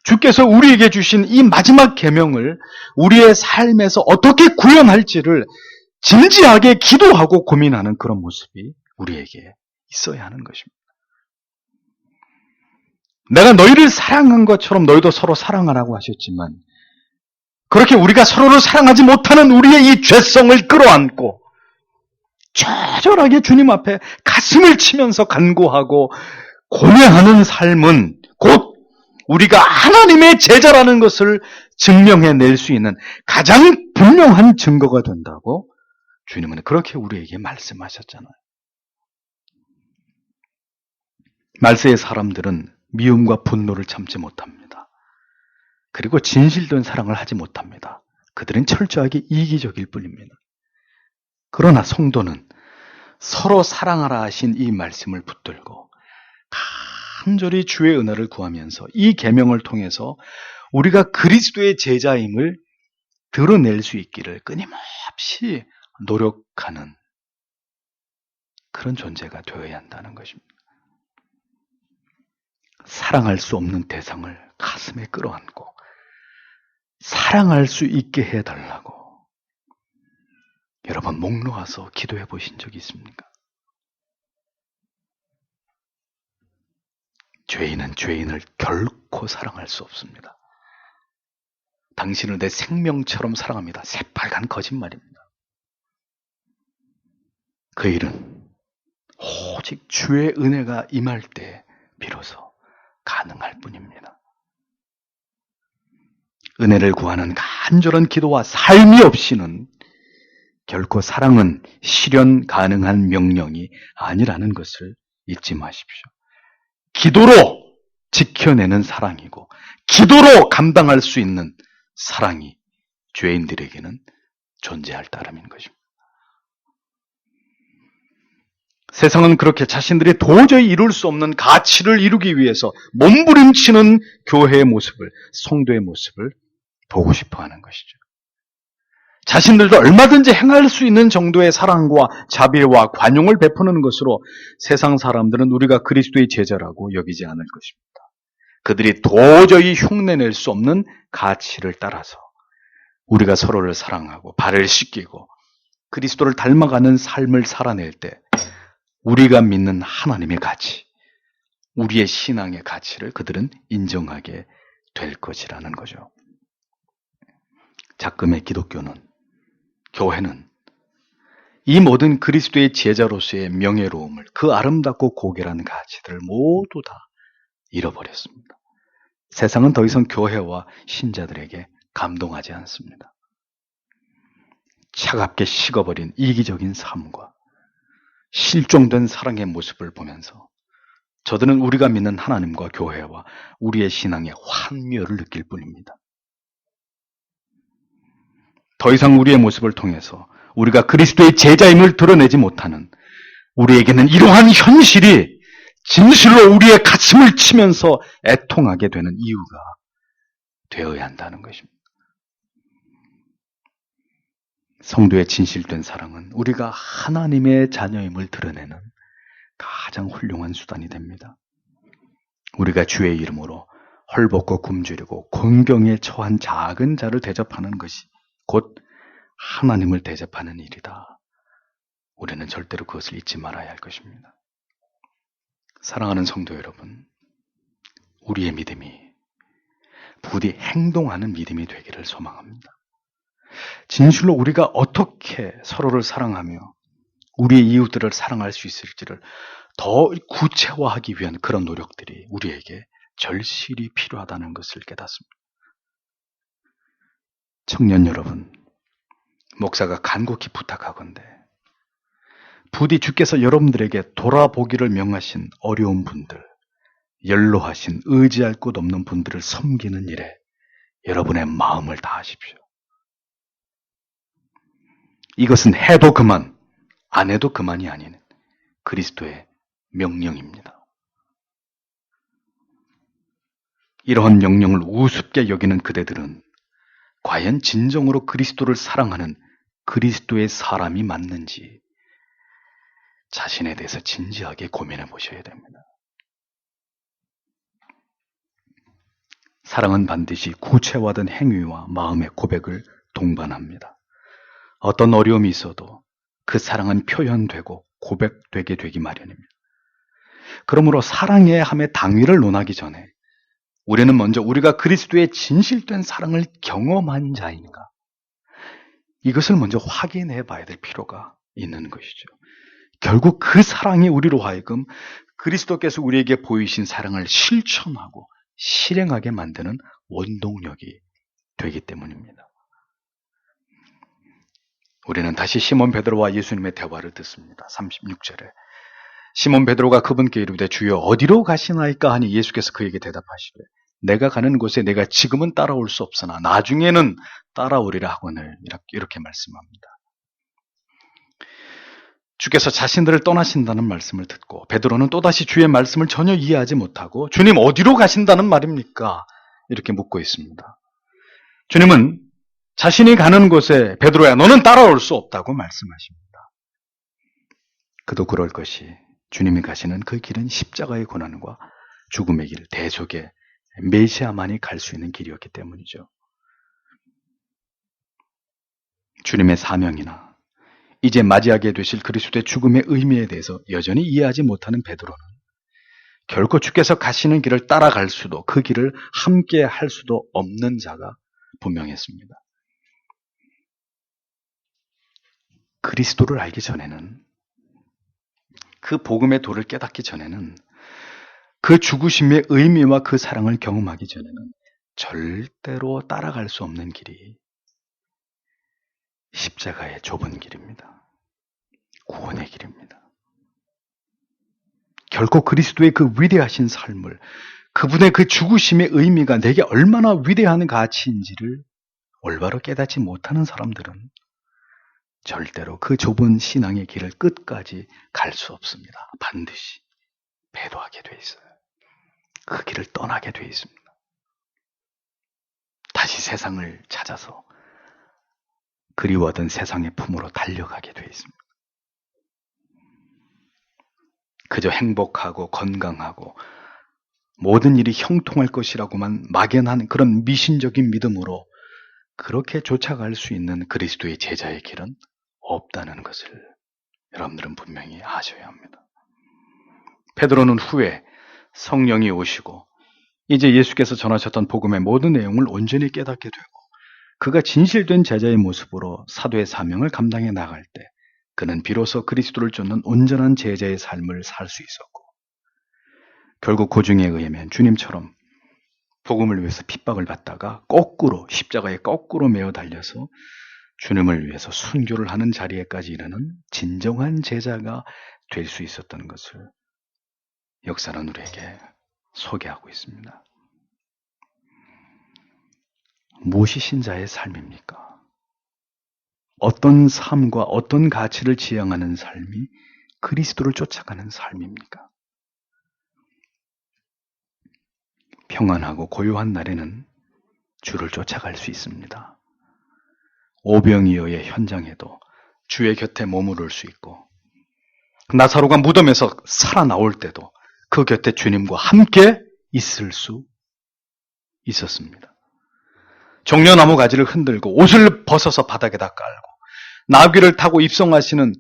주께서 우리에게 주신 이 마지막 계명을 우리의 삶에서 어떻게 구현할지를 진지하게 기도하고 고민하는 그런 모습이 우리에게 있어야 하는 것입니다. 내가 너희를 사랑한 것처럼 너희도 서로 사랑하라고 하셨지만, 그렇게 우리가 서로를 사랑하지 못하는 우리의 이 죄성을 끌어안고 처절하게 주님 앞에 가슴을 치면서 간구하고 고뇌하는 삶은 곧 우리가 하나님의 제자라는 것을 증명해낼 수 있는 가장 분명한 증거가 된다고 주님은 그렇게 우리에게 말씀하셨잖아요. 말세의 사람들은 미움과 분노를 참지 못합니다. 그리고 진실된 사랑을 하지 못합니다. 그들은 철저하게 이기적일 뿐입니다. 그러나 성도는 서로 사랑하라 하신 이 말씀을 붙들고 간절히 주의 은혜를 구하면서 이 계명을 통해서 우리가 그리스도의 제자임을 드러낼 수 있기를 끊임없이 노력하는 그런 존재가 되어야 한다는 것입니다. 사랑할 수 없는 대상을 가슴에 끌어안고 사랑할 수 있게 해달라고 여러분 목 놓아서 기도해 보신 적이 있습니까? 죄인은 죄인을 결코 사랑할 수 없습니다. 당신을 내 생명처럼 사랑합니다. 새빨간 거짓말입니다. 그 일은 오직 주의 은혜가 임할 때 비로소 가능할 뿐입니다. 은혜를 구하는 간절한 기도와 삶이 없이는 결코 사랑은 실현 가능한 명령이 아니라는 것을 잊지 마십시오. 기도로 지켜내는 사랑이고 기도로 감당할 수 있는 사랑이 죄인들에게는 존재할 따름인 것입니다. 세상은 그렇게 자신들이 도저히 이룰 수 없는 가치를 이루기 위해서 몸부림치는 교회의 모습을, 성도의 모습을 보고 싶어 하는 것이죠. 자신들도 얼마든지 행할 수 있는 정도의 사랑과 자비와 관용을 베푸는 것으로 세상 사람들은 우리가 그리스도의 제자라고 여기지 않을 것입니다. 그들이 도저히 흉내낼 수 없는 가치를 따라서 우리가 서로를 사랑하고 발을 씻기고 그리스도를 닮아가는 삶을 살아낼 때 우리가 믿는 하나님의 가치, 우리의 신앙의 가치를 그들은 인정하게 될 것이라는 거죠. 작금의 기독교는, 교회는 이 모든 그리스도의 제자로서의 명예로움을, 그 아름답고 고결한 가치들을 모두 다 잃어버렸습니다. 세상은 더 이상 교회와 신자들에게 감동하지 않습니다. 차갑게 식어버린 이기적인 삶과 실종된 사랑의 모습을 보면서 저들은 우리가 믿는 하나님과 교회와 우리의 신앙의 환멸을 느낄 뿐입니다. 더 이상 우리의 모습을 통해서 우리가 그리스도의 제자임을 드러내지 못하는, 우리에게는 이러한 현실이 진실로 우리의 가슴을 치면서 애통하게 되는 이유가 되어야 한다는 것입니다. 성도의 진실된 사랑은 우리가 하나님의 자녀임을 드러내는 가장 훌륭한 수단이 됩니다. 우리가 주의 이름으로 헐벗고 굶주리고 곤경에 처한 작은 자를 대접하는 것이 곧 하나님을 대접하는 일이다. 우리는 절대로 그것을 잊지 말아야 할 것입니다. 사랑하는 성도 여러분, 우리의 믿음이 부디 행동하는 믿음이 되기를 소망합니다. 진실로 우리가 어떻게 서로를 사랑하며 우리의 이웃들을 사랑할 수 있을지를 더 구체화하기 위한 그런 노력들이 우리에게 절실히 필요하다는 것을 깨닫습니다. 청년 여러분, 목사가 간곡히 부탁하건대 부디 주께서 여러분들에게 돌아보기를 명하신 어려운 분들, 연로하신 의지할 곳 없는 분들을 섬기는 일에 여러분의 마음을 다하십시오. 이것은 해도 그만, 안 해도 그만이 아닌 그리스도의 명령입니다. 이러한 명령을 우습게 여기는 그대들은 과연 진정으로 그리스도를 사랑하는 그리스도의 사람이 맞는지 자신에 대해서 진지하게 고민해 보셔야 됩니다. 사랑은 반드시 구체화된 행위와 마음의 고백을 동반합니다. 어떤 어려움이 있어도 그 사랑은 표현되고 고백되게 되기 마련입니다. 그러므로 사랑해야 함의 당위를 논하기 전에 우리는 먼저 우리가 그리스도의 진실된 사랑을 경험한 자인가? 이것을 먼저 확인해 봐야 될 필요가 있는 것이죠. 결국 그 사랑이 우리로 하여금 그리스도께서 우리에게 보이신 사랑을 실천하고 실행하게 만드는 원동력이 되기 때문입니다. 우리는 다시 시몬 베드로와 예수님의 대화를 듣습니다. 36절에 시몬 베드로가 그분께 이르되 주여 어디로 가시나이까 하니 예수께서 그에게 대답하시되 내가 가는 곳에 내가 지금은 따라올 수 없으나 나중에는 따라오리라 하거늘 이렇게 말씀합니다. 주께서 자신들을 떠나신다는 말씀을 듣고 베드로는 또다시 주의 말씀을 전혀 이해하지 못하고 주님 어디로 가신다는 말입니까? 이렇게 묻고 있습니다. 주님은 자신이 가는 곳에 베드로야 너는 따라올 수 없다고 말씀하십니다. 그도 그럴 것이 주님이 가시는 그 길은 십자가의 고난과 죽음의 길, 대속의 메시아만이 갈 수 있는 길이었기 때문이죠. 주님의 사명이나 이제 맞이하게 되실 그리스도의 죽음의 의미에 대해서 여전히 이해하지 못하는 베드로는 결코 주께서 가시는 길을 따라갈 수도 그 길을 함께 할 수도 없는 자가 분명했습니다. 그리스도를 알기 전에는 그 복음의 도를 깨닫기 전에는 그 죽으심의 의미와 그 사랑을 경험하기 전에는 절대로 따라갈 수 없는 길이 십자가의 좁은 길입니다. 구원의 길입니다. 결코 그리스도의 그 위대하신 삶을 그분의 그 죽으심의 의미가 내게 얼마나 위대한 가치인지를 올바로 깨닫지 못하는 사람들은 절대로 그 좁은 신앙의 길을 끝까지 갈 수 없습니다. 반드시 배도하게 돼 있어요. 그 길을 떠나게 돼 있습니다. 다시 세상을 찾아서 그리워하던 세상의 품으로 달려가게 돼 있습니다. 그저 행복하고 건강하고 모든 일이 형통할 것이라고만 막연한 그런 미신적인 믿음으로 그렇게 쫓아갈 수 있는 그리스도의 제자의 길은 없다는 것을 여러분들은 분명히 아셔야 합니다. 베드로는 후에 성령이 오시고 이제 예수께서 전하셨던 복음의 모든 내용을 온전히 깨닫게 되고 그가 진실된 제자의 모습으로 사도의 사명을 감당해 나갈 때 그는 비로소 그리스도를 쫓는 온전한 제자의 삶을 살 수 있었고 결국 고중에 의하면 주님처럼 복음을 위해서 핍박을 받다가 거꾸로 십자가에 거꾸로 메어 달려서 주님을 위해서 순교를 하는 자리에까지 이르는 진정한 제자가 될 수 있었던 것을 역사는 우리에게 소개하고 있습니다. 무엇이 신자의 삶입니까? 어떤 삶과 어떤 가치를 지향하는 삶이 그리스도를 쫓아가는 삶입니까? 평안하고 고요한 날에는 주를 쫓아갈 수 있습니다. 오병이어의 현장에도 주의 곁에 머무를 수 있고 나사로가 무덤에서 살아나올 때도 그 곁에 주님과 함께 있을 수 있었습니다. 종려나무 가지를 흔들고 옷을 벗어서 바닥에다 깔고 나귀를 타고 입성하시는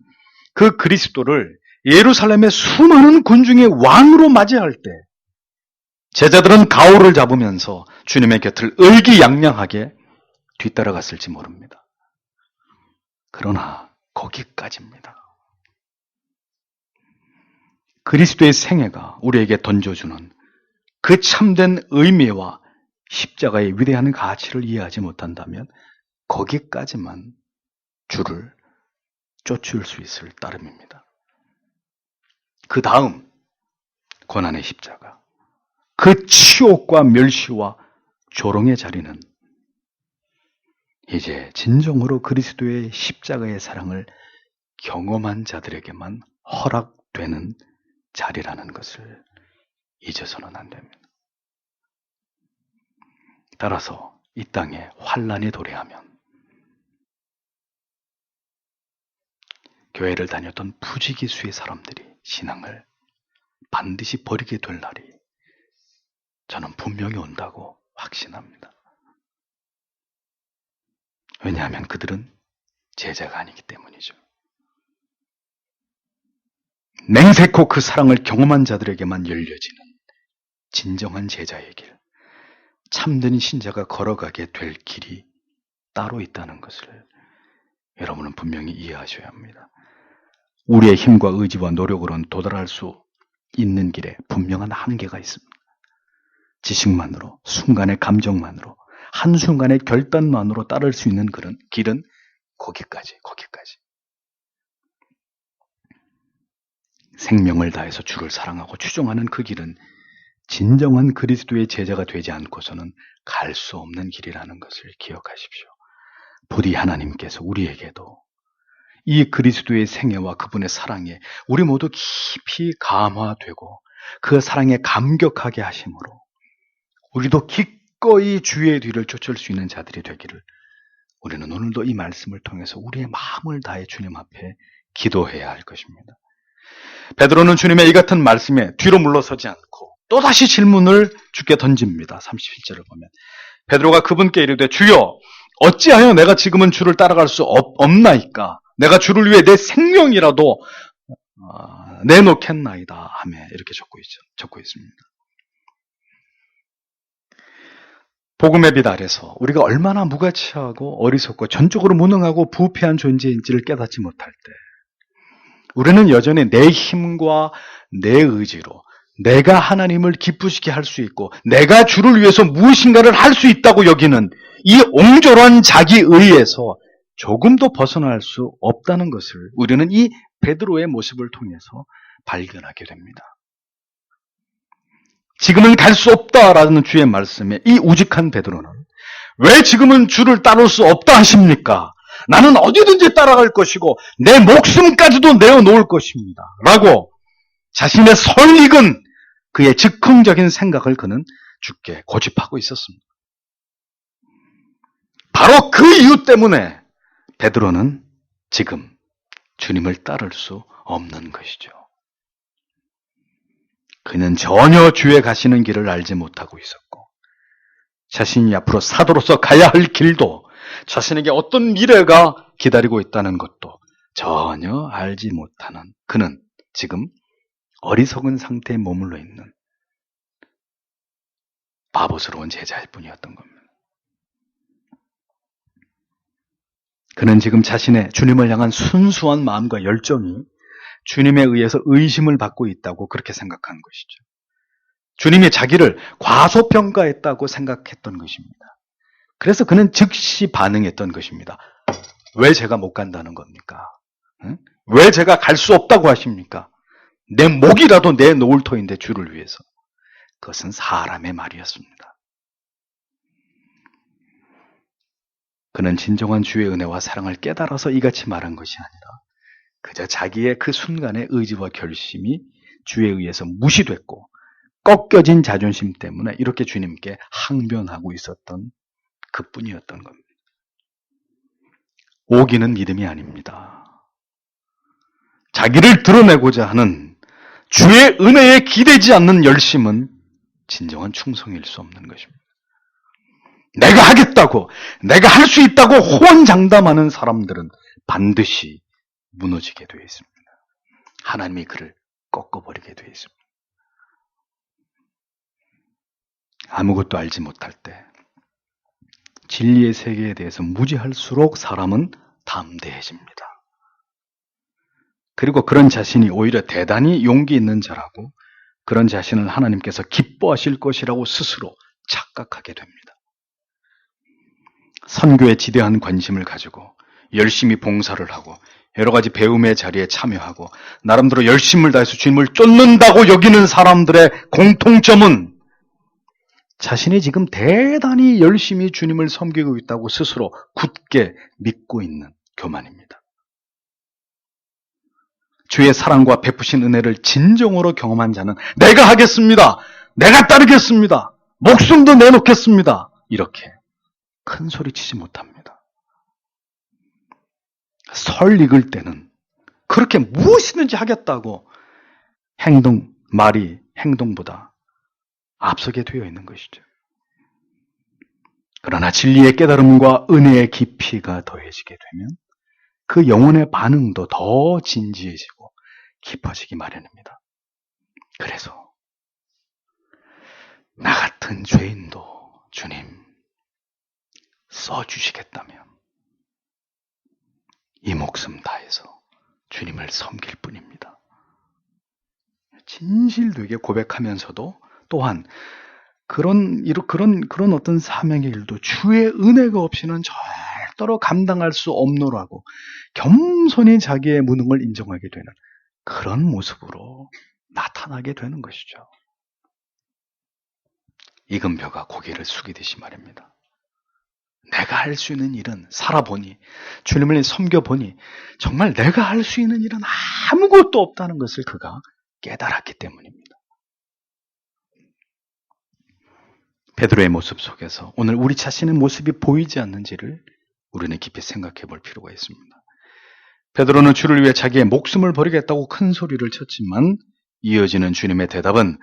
그 그리스도를 예루살렘의 수많은 군중의 왕으로 맞이할 때 제자들은 가오를 잡으면서 주님의 곁을 의기양양하게 뒤따라갔을지 모릅니다. 그러나 거기까지입니다. 그리스도의 생애가 우리에게 던져주는 그 참된 의미와 십자가의 위대한 가치를 이해하지 못한다면 거기까지만 주를 쫓을 수 있을 따름입니다. 그 다음 고난의 십자가, 그 치욕과 멸시와 조롱의 자리는 이제 진정으로 그리스도의 십자가의 사랑을 경험한 자들에게만 허락되는 자리라는 것을 잊어서는 안 됩니다. 따라서 이 땅에 환난이 도래하면 교회를 다녔던 부지기수의 사람들이 신앙을 반드시 버리게 될 날이 저는 분명히 온다고 확신합니다. 왜냐하면 그들은 제자가 아니기 때문이죠. 맹세코 그 사랑을 경험한 자들에게만 열려지는 진정한 제자의 길, 참된 신자가 걸어가게 될 길이 따로 있다는 것을 여러분은 분명히 이해하셔야 합니다. 우리의 힘과 의지와 노력으로는 도달할 수 있는 길에 분명한 한계가 있습니다. 지식만으로, 순간의 감정만으로, 한순간의 결단만으로 따를 수 있는 그런 길은 거기까지. 생명을 다해서 주를 사랑하고 추종하는 그 길은 진정한 그리스도의 제자가 되지 않고서는 갈 수 없는 길이라는 것을 기억하십시오. 부디 하나님께서 우리에게도 이 그리스도의 생애와 그분의 사랑에 우리 모두 깊이 감화되고 그 사랑에 감격하게 하심으로 우리도 기꺼이 주의 뒤를 쫓을 수 있는 자들이 되기를 우리는 오늘도 이 말씀을 통해서 우리의 마음을 다해 주님 앞에 기도해야 할 것입니다. 베드로는 주님의 이 같은 말씀에 뒤로 물러서지 않고 또다시 질문을 주께 던집니다. 37절을 보면 베드로가 그분께 이르되 주여 어찌하여 내가 지금은 주를 따라갈 수 없나이까? 내가 주를 위해 내 생명이라도 내놓겠나이다 하며 이렇게 적고 있습니다. 복음의 빛 아래서 우리가 얼마나 무가치하고 어리석고 전적으로 무능하고 부패한 존재인지를 깨닫지 못할 때 우리는 여전히 내 힘과 내 의지로 내가 하나님을 기쁘시게 할 수 있고 내가 주를 위해서 무엇인가를 할 수 있다고 여기는 이 옹졸한 자기의에서 조금도 벗어날 수 없다는 것을 우리는 이 베드로의 모습을 통해서 발견하게 됩니다. 지금은 갈 수 없다라는 주의 말씀에 이 우직한 베드로는 왜 지금은 주를 따를 수 없다 하십니까? 나는 어디든지 따라갈 것이고 내 목숨까지도 내어놓을 것입니다. 라고 자신의 설익은 그의 즉흥적인 생각을 그는 주께 고집하고 있었습니다. 바로 그 이유 때문에 베드로는 지금 주님을 따를 수 없는 것이죠. 그는 전혀 주의 가시는 길을 알지 못하고 있었고 자신이 앞으로 사도로서 가야 할 길도 자신에게 어떤 미래가 기다리고 있다는 것도 전혀 알지 못하는 그는 지금 어리석은 상태에 머물러 있는 바보스러운 제자일 뿐이었던 겁니다. 그는 지금 자신의 주님을 향한 순수한 마음과 열정이 주님에 의해서 의심을 받고 있다고 그렇게 생각한 것이죠. 주님이 자기를 과소평가했다고 생각했던 것입니다. 그래서 그는 즉시 반응했던 것입니다. 왜 제가 못 간다는 겁니까? 응? 왜 제가 갈 수 없다고 하십니까? 내 목이라도 내놓을 터인데 주를 위해서. 그것은 사람의 말이었습니다. 그는 진정한 주의 은혜와 사랑을 깨달아서 이같이 말한 것이 아니라 그저 자기의 그 순간의 의지와 결심이 주에 의해서 무시됐고 꺾여진 자존심 때문에 이렇게 주님께 항변하고 있었던 그뿐이었던 겁니다. 오기는 믿음이 아닙니다. 자기를 드러내고자 하는 주의 은혜에 기대지 않는 열심은 진정한 충성일 수 없는 것입니다. 내가 하겠다고, 내가 할 수 있다고 호언장담하는 사람들은 반드시 무너지게 되어 있습니다. 하나님이 그를 꺾어버리게 되어 있습니다. 아무것도 알지 못할 때 진리의 세계에 대해서 무지할수록 사람은 담대해집니다. 그리고 그런 자신이 오히려 대단히 용기 있는 자라고 그런 자신을 하나님께서 기뻐하실 것이라고 스스로 착각하게 됩니다. 선교에 지대한 관심을 가지고 열심히 봉사를 하고 여러 가지 배움의 자리에 참여하고 나름대로 열심을 다해서 주님을 쫓는다고 여기는 사람들의 공통점은 자신이 지금 대단히 열심히 주님을 섬기고 있다고 스스로 굳게 믿고 있는 교만입니다. 주의 사랑과 베푸신 은혜를 진정으로 경험한 자는 내가 하겠습니다. 내가 따르겠습니다. 목숨도 내놓겠습니다. 이렇게 큰 소리 치지 못합니다. 설 익을 때는 그렇게 무엇이든지 하겠다고 말이 행동보다 앞서게 되어 있는 것이죠. 그러나 진리의 깨달음과 은혜의 깊이가 더해지게 되면 그 영혼의 반응도 더 진지해지고 깊어지기 마련입니다. 그래서 나 같은 죄인도 주님 써주시겠다면 이 목숨 다해서 주님을 섬길 뿐입니다. 진실되게 고백하면서도 또한 그런 어떤 사명의 일도 주의 은혜가 없이는 절대로 감당할 수 없노라고 겸손히 자기의 무능을 인정하게 되는 그런 모습으로 나타나게 되는 것이죠. 익은 벼가 고개를 숙이듯이 말입니다. 내가 할 수 있는 일은 살아보니 주님을 섬겨보니 정말 내가 할 수 있는 일은 아무것도 없다는 것을 그가 깨달았기 때문입니다. 베드로의 모습 속에서 오늘 우리 자신의 모습이 보이지 않는지를 우리는 깊이 생각해 볼 필요가 있습니다. 베드로는 주를 위해 자기의 목숨을 버리겠다고 큰 소리를 쳤지만 이어지는 주님의 대답은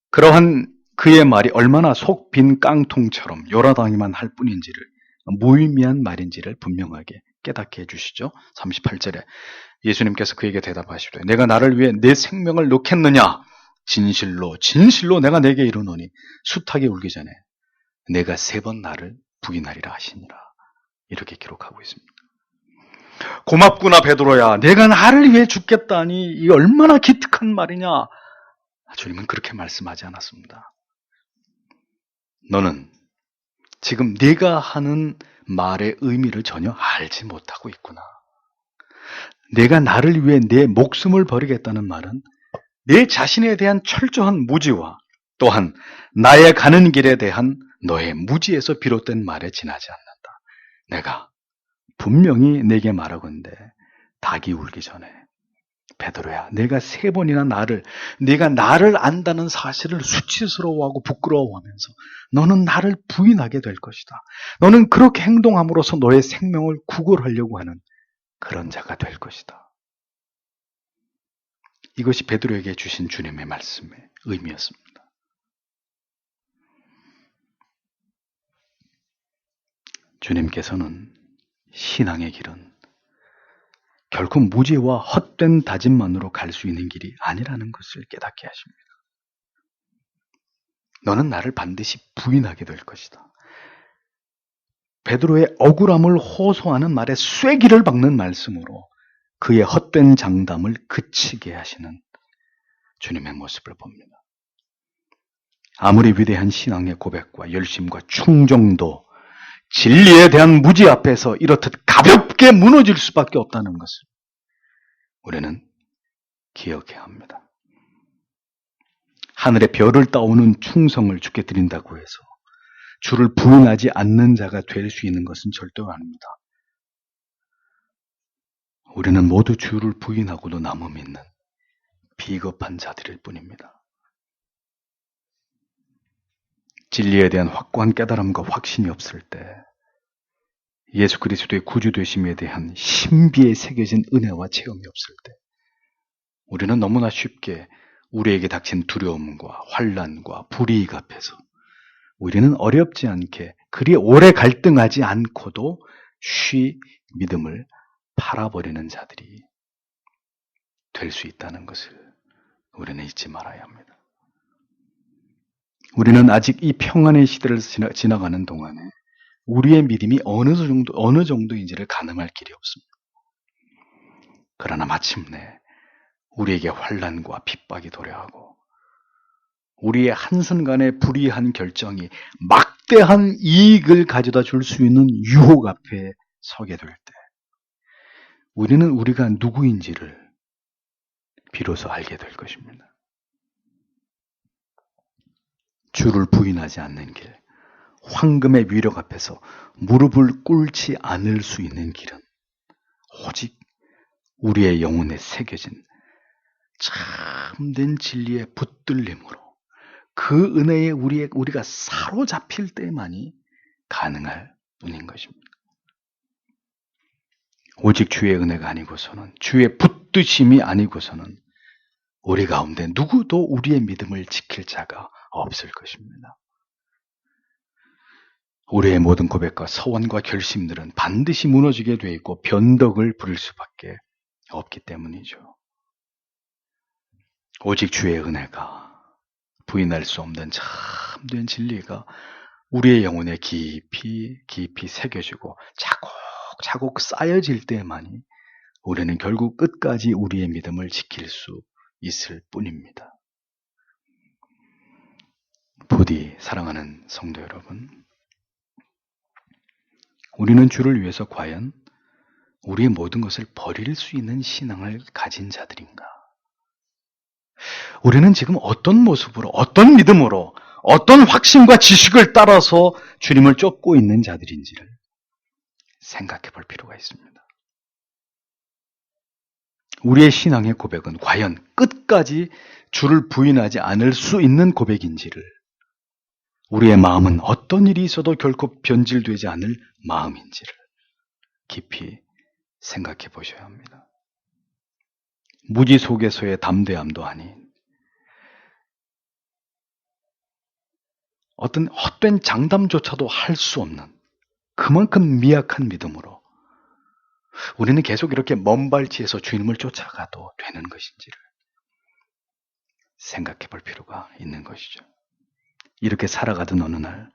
그러한 그의 말이 얼마나 속 빈 깡통처럼 요란하기만 할 뿐인지를 무의미한 말인지를 분명하게 깨닫게 해주시죠. 38절에 예수님께서 그에게 대답하시되 내가 나를 위해 내 생명을 놓겠느냐? 진실로 진실로 내가 내게 이르노니 숱하게 울기 전에 내가 3번 나를 부인하리라 하시니라. 이렇게 기록하고 있습니다. 고맙구나 베드로야. 내가 나를 위해 죽겠다니 이게 얼마나 기특한 말이냐. 주님은 그렇게 말씀하지 않았습니다. 너는 지금 네가 하는 말의 의미를 전혀 알지 못하고 있구나. 내가 나를 위해 내 목숨을 버리겠다는 말은 내 자신에 대한 철저한 무지와 또한 나의 가는 길에 대한 너의 무지에서 비롯된 말에 지나지 않는다. 내가 분명히 내게 말하건대 닭이 울기 전에 베드로야, 내가 3번이나 네가 나를 안다는 사실을 수치스러워하고 부끄러워하면서 너는 나를 부인하게 될 것이다. 너는 그렇게 행동함으로써 너의 생명을 구걸하려고 하는 그런 자가 될 것이다. 이것이 베드로에게 주신 주님의 말씀의 의미였습니다. 주님께서는 신앙의 길은 결코 무지와 헛된 다짐만으로 갈 수 있는 길이 아니라는 것을 깨닫게 하십니다. 너는 나를 반드시 부인하게 될 것이다. 베드로의 억울함을 호소하는 말에 쐐기를 박는 말씀으로 그의 헛된 장담을 그치게 하시는 주님의 모습을 봅니다. 아무리 위대한 신앙의 고백과 열심과 충정도 진리에 대한 무지 앞에서 이렇듯 가볍게 무너질 수밖에 없다는 것을 우리는 기억해야 합니다. 하늘의 별을 따오는 충성을 주께 드린다고 해서 주를 부인하지 않는 자가 될 수 있는 것은 절대로 아닙니다. 우리는 모두 주를 부인하고도 남아 믿는 비겁한 자들일 뿐입니다. 진리에 대한 확고한 깨달음과 확신이 없을 때 예수 그리스도의 구주 되심에 대한 신비에 새겨진 은혜와 체험이 없을 때 우리는 너무나 쉽게 우리에게 닥친 두려움과 환난과 불이익 앞에서 우리는 어렵지 않게 그리 오래 갈등하지 않고도 쉬 믿음을 팔아버리는 자들이 될 수 있다는 것을 우리는 잊지 말아야 합니다. 우리는 아직 이 평안의 시대를 지나가는 동안에 우리의 믿음이 어느 정도인지를 가늠할 길이 없습니다. 그러나 마침내 우리에게 환난과 핍박이 도래하고 우리의 한순간의 불의한 결정이 막대한 이익을 가져다 줄 수 있는 유혹 앞에 서게 될 때 우리는 우리가 누구인지를 비로소 알게 될 것입니다. 주를 부인하지 않는 길, 황금의 위력 앞에서 무릎을 꿇지 않을 수 있는 길은 오직 우리의 영혼에 새겨진 참된 진리의 붙들림으로 그 은혜에 우리가 사로잡힐 때만이 가능할 뿐인 것입니다. 오직 주의 은혜가 아니고서는, 주의 붙드심이 아니고서는 우리 가운데 누구도 우리의 믿음을 지킬 자가 없을 것입니다. 우리의 모든 고백과 서원과 결심들은 반드시 무너지게 돼 있고 변덕을 부릴 수밖에 없기 때문이죠. 오직 주의 은혜가, 부인할 수 없는 참된 진리가 우리의 영혼에 깊이 새겨지고 차곡차곡 쌓여질 때만이 우리는 결국 끝까지 우리의 믿음을 지킬 수 있을 뿐입니다. 부디 사랑하는 성도 여러분, 우리는 주를 위해서 과연 우리의 모든 것을 버릴 수 있는 신앙을 가진 자들인가? 우리는 지금 어떤 모습으로, 어떤 믿음으로, 어떤 확신과 지식을 따라서 주님을 쫓고 있는 자들인지를 생각해 볼 필요가 있습니다. 우리의 신앙의 고백은 과연 끝까지 주를 부인하지 않을 수 있는 고백인지를, 우리의 마음은 어떤 일이 있어도 결코 변질되지 않을 마음인지를 깊이 생각해 보셔야 합니다. 무지 속에서의 담대함도 아닌 어떤 헛된 장담조차도 할 수 없는 그만큼 미약한 믿음으로 우리는 계속 이렇게 먼 발치에서 주님을 쫓아가도 되는 것인지를 생각해 볼 필요가 있는 것이죠. 이렇게 살아가던 어느 날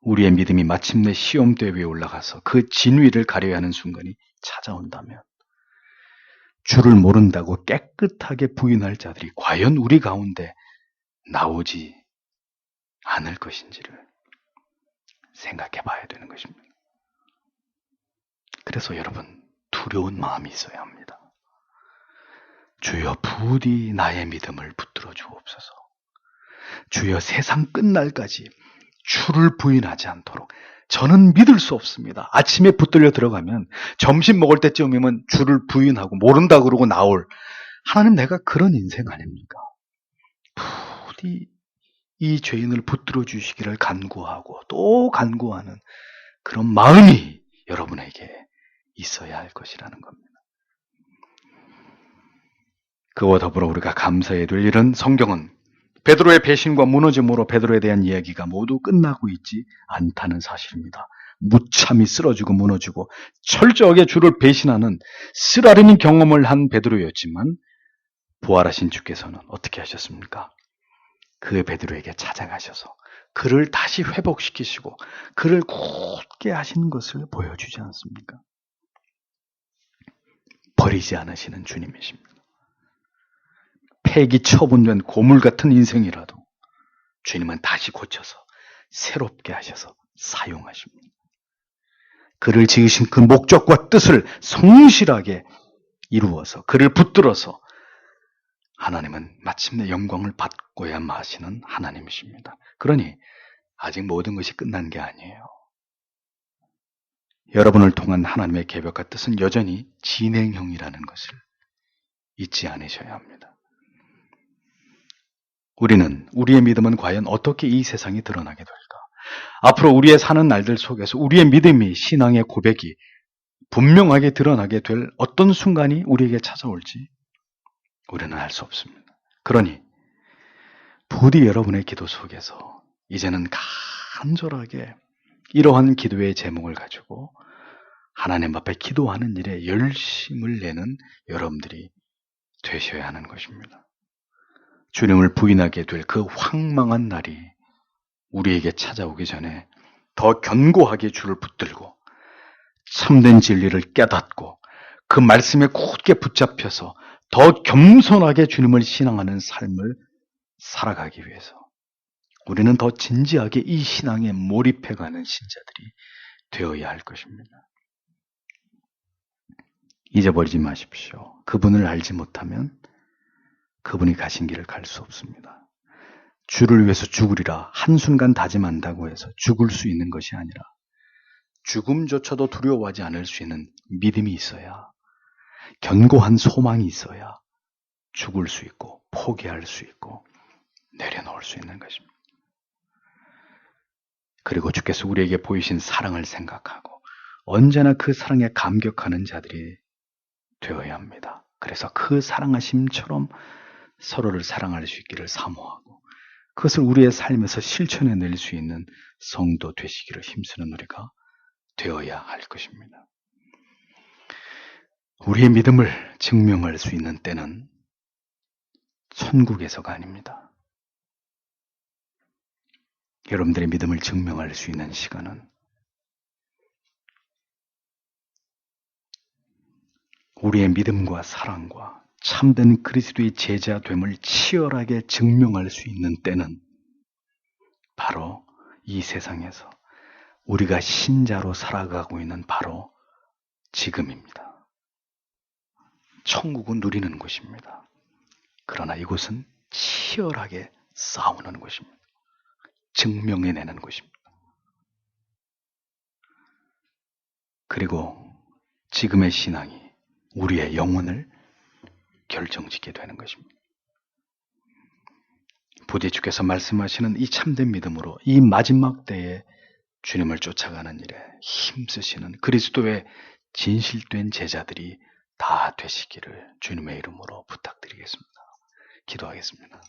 우리의 믿음이 마침내 시험대 위에 올라가서 그 진위를 가려야 하는 순간이 찾아온다면 주를 모른다고 깨끗하게 부인할 자들이 과연 우리 가운데 나오지 않을 것인지를 생각해 봐야 되는 것입니다. 그래서 여러분, 두려운 마음이 있어야 합니다. 주여 부디 나의 믿음을 붙들어 주옵소서. 주여 세상 끝날까지 주를 부인하지 않도록. 저는 믿을 수 없습니다. 아침에 붙들려 들어가면 점심 먹을 때쯤이면 주를 부인하고 모른다 그러고 나올, 하나님, 내가 그런 인생 아닙니까? 부디 이 죄인을 붙들어 주시기를 간구하고 또 간구하는 그런 마음이 여러분에게 있어야 할 것이라는 겁니다. 그와 더불어 우리가 감사해야 될 일은, 성경은 베드로의 배신과 무너짐으로 베드로에 대한 이야기가 모두 끝나고 있지 않다는 사실입니다. 무참히 쓰러지고 무너지고 철저하게 주를 배신하는 쓰라린 경험을 한 베드로였지만 부활하신 주께서는 어떻게 하셨습니까? 그 베드로에게 찾아가셔서 그를 다시 회복시키시고 그를 굳게 하시는 것을 보여주지 않습니까? 버리지 않으시는 주님이십니다. 폐기 처분된 고물 같은 인생이라도 주님은 다시 고쳐서 새롭게 하셔서 사용하십니다. 그를 지으신 그 목적과 뜻을 성실하게 이루어서 그를 붙들어서 하나님은 마침내 영광을 받고야 마시는 하나님이십니다. 그러니 아직 모든 것이 끝난 게 아니에요. 여러분을 통한 하나님의 계획과 뜻은 여전히 진행형이라는 것을 잊지 않으셔야 합니다. 우리의 믿음은 과연 어떻게 이 세상에 드러나게 될까? 앞으로 우리의 사는 날들 속에서 우리의 믿음이, 신앙의 고백이 분명하게 드러나게 될 어떤 순간이 우리에게 찾아올지 우리는 알 수 없습니다. 그러니 부디 여러분의 기도 속에서 이제는 간절하게 이러한 기도의 제목을 가지고 하나님 앞에 기도하는 일에 열심을 내는 여러분들이 되셔야 하는 것입니다. 주님을 부인하게 될 그 황망한 날이 우리에게 찾아오기 전에 더 견고하게 주를 붙들고 참된 진리를 깨닫고 그 말씀에 굳게 붙잡혀서 더 겸손하게 주님을 신앙하는 삶을 살아가기 위해서 우리는 더 진지하게 이 신앙에 몰입해가는 신자들이 되어야 할 것입니다. 잊어버리지 마십시오. 그분을 알지 못하면 그분이 가신 길을 갈 수 없습니다. 주를 위해서 죽으리라 한순간 다짐한다고 해서 죽을 수 있는 것이 아니라 죽음조차도 두려워하지 않을 수 있는 믿음이 있어야, 견고한 소망이 있어야 죽을 수 있고 포기할 수 있고 내려놓을 수 있는 것입니다. 그리고 주께서 우리에게 보이신 사랑을 생각하고 언제나 그 사랑에 감격하는 자들이 되어야 합니다. 그래서 그 사랑하심처럼 서로를 사랑할 수 있기를 사모하고 그것을 우리의 삶에서 실천해낼 수 있는 성도 되시기를 힘쓰는 우리가 되어야 할 것입니다. 우리의 믿음을 증명할 수 있는 때는 천국에서가 아닙니다. 여러분들의 믿음을 증명할 수 있는 시간은 우리의 믿음과 사랑과 참된 그리스도의 제자됨을 치열하게 증명할 수 있는 때는 바로 이 세상에서 우리가 신자로 살아가고 있는 바로 지금입니다. 천국은 누리는 곳입니다. 그러나 이곳은 치열하게 싸우는 곳입니다. 증명해내는 곳입니다. 그리고 지금의 신앙이 우리의 영혼을 결정짓게 되는 것입니다. 부디 주께서 말씀하시는 이 참된 믿음으로 이 마지막 때에 주님을 쫓아가는 일에 힘쓰시는 그리스도의 진실된 제자들이 다 되시기를 주님의 이름으로 부탁드리겠습니다. 기도하겠습니다.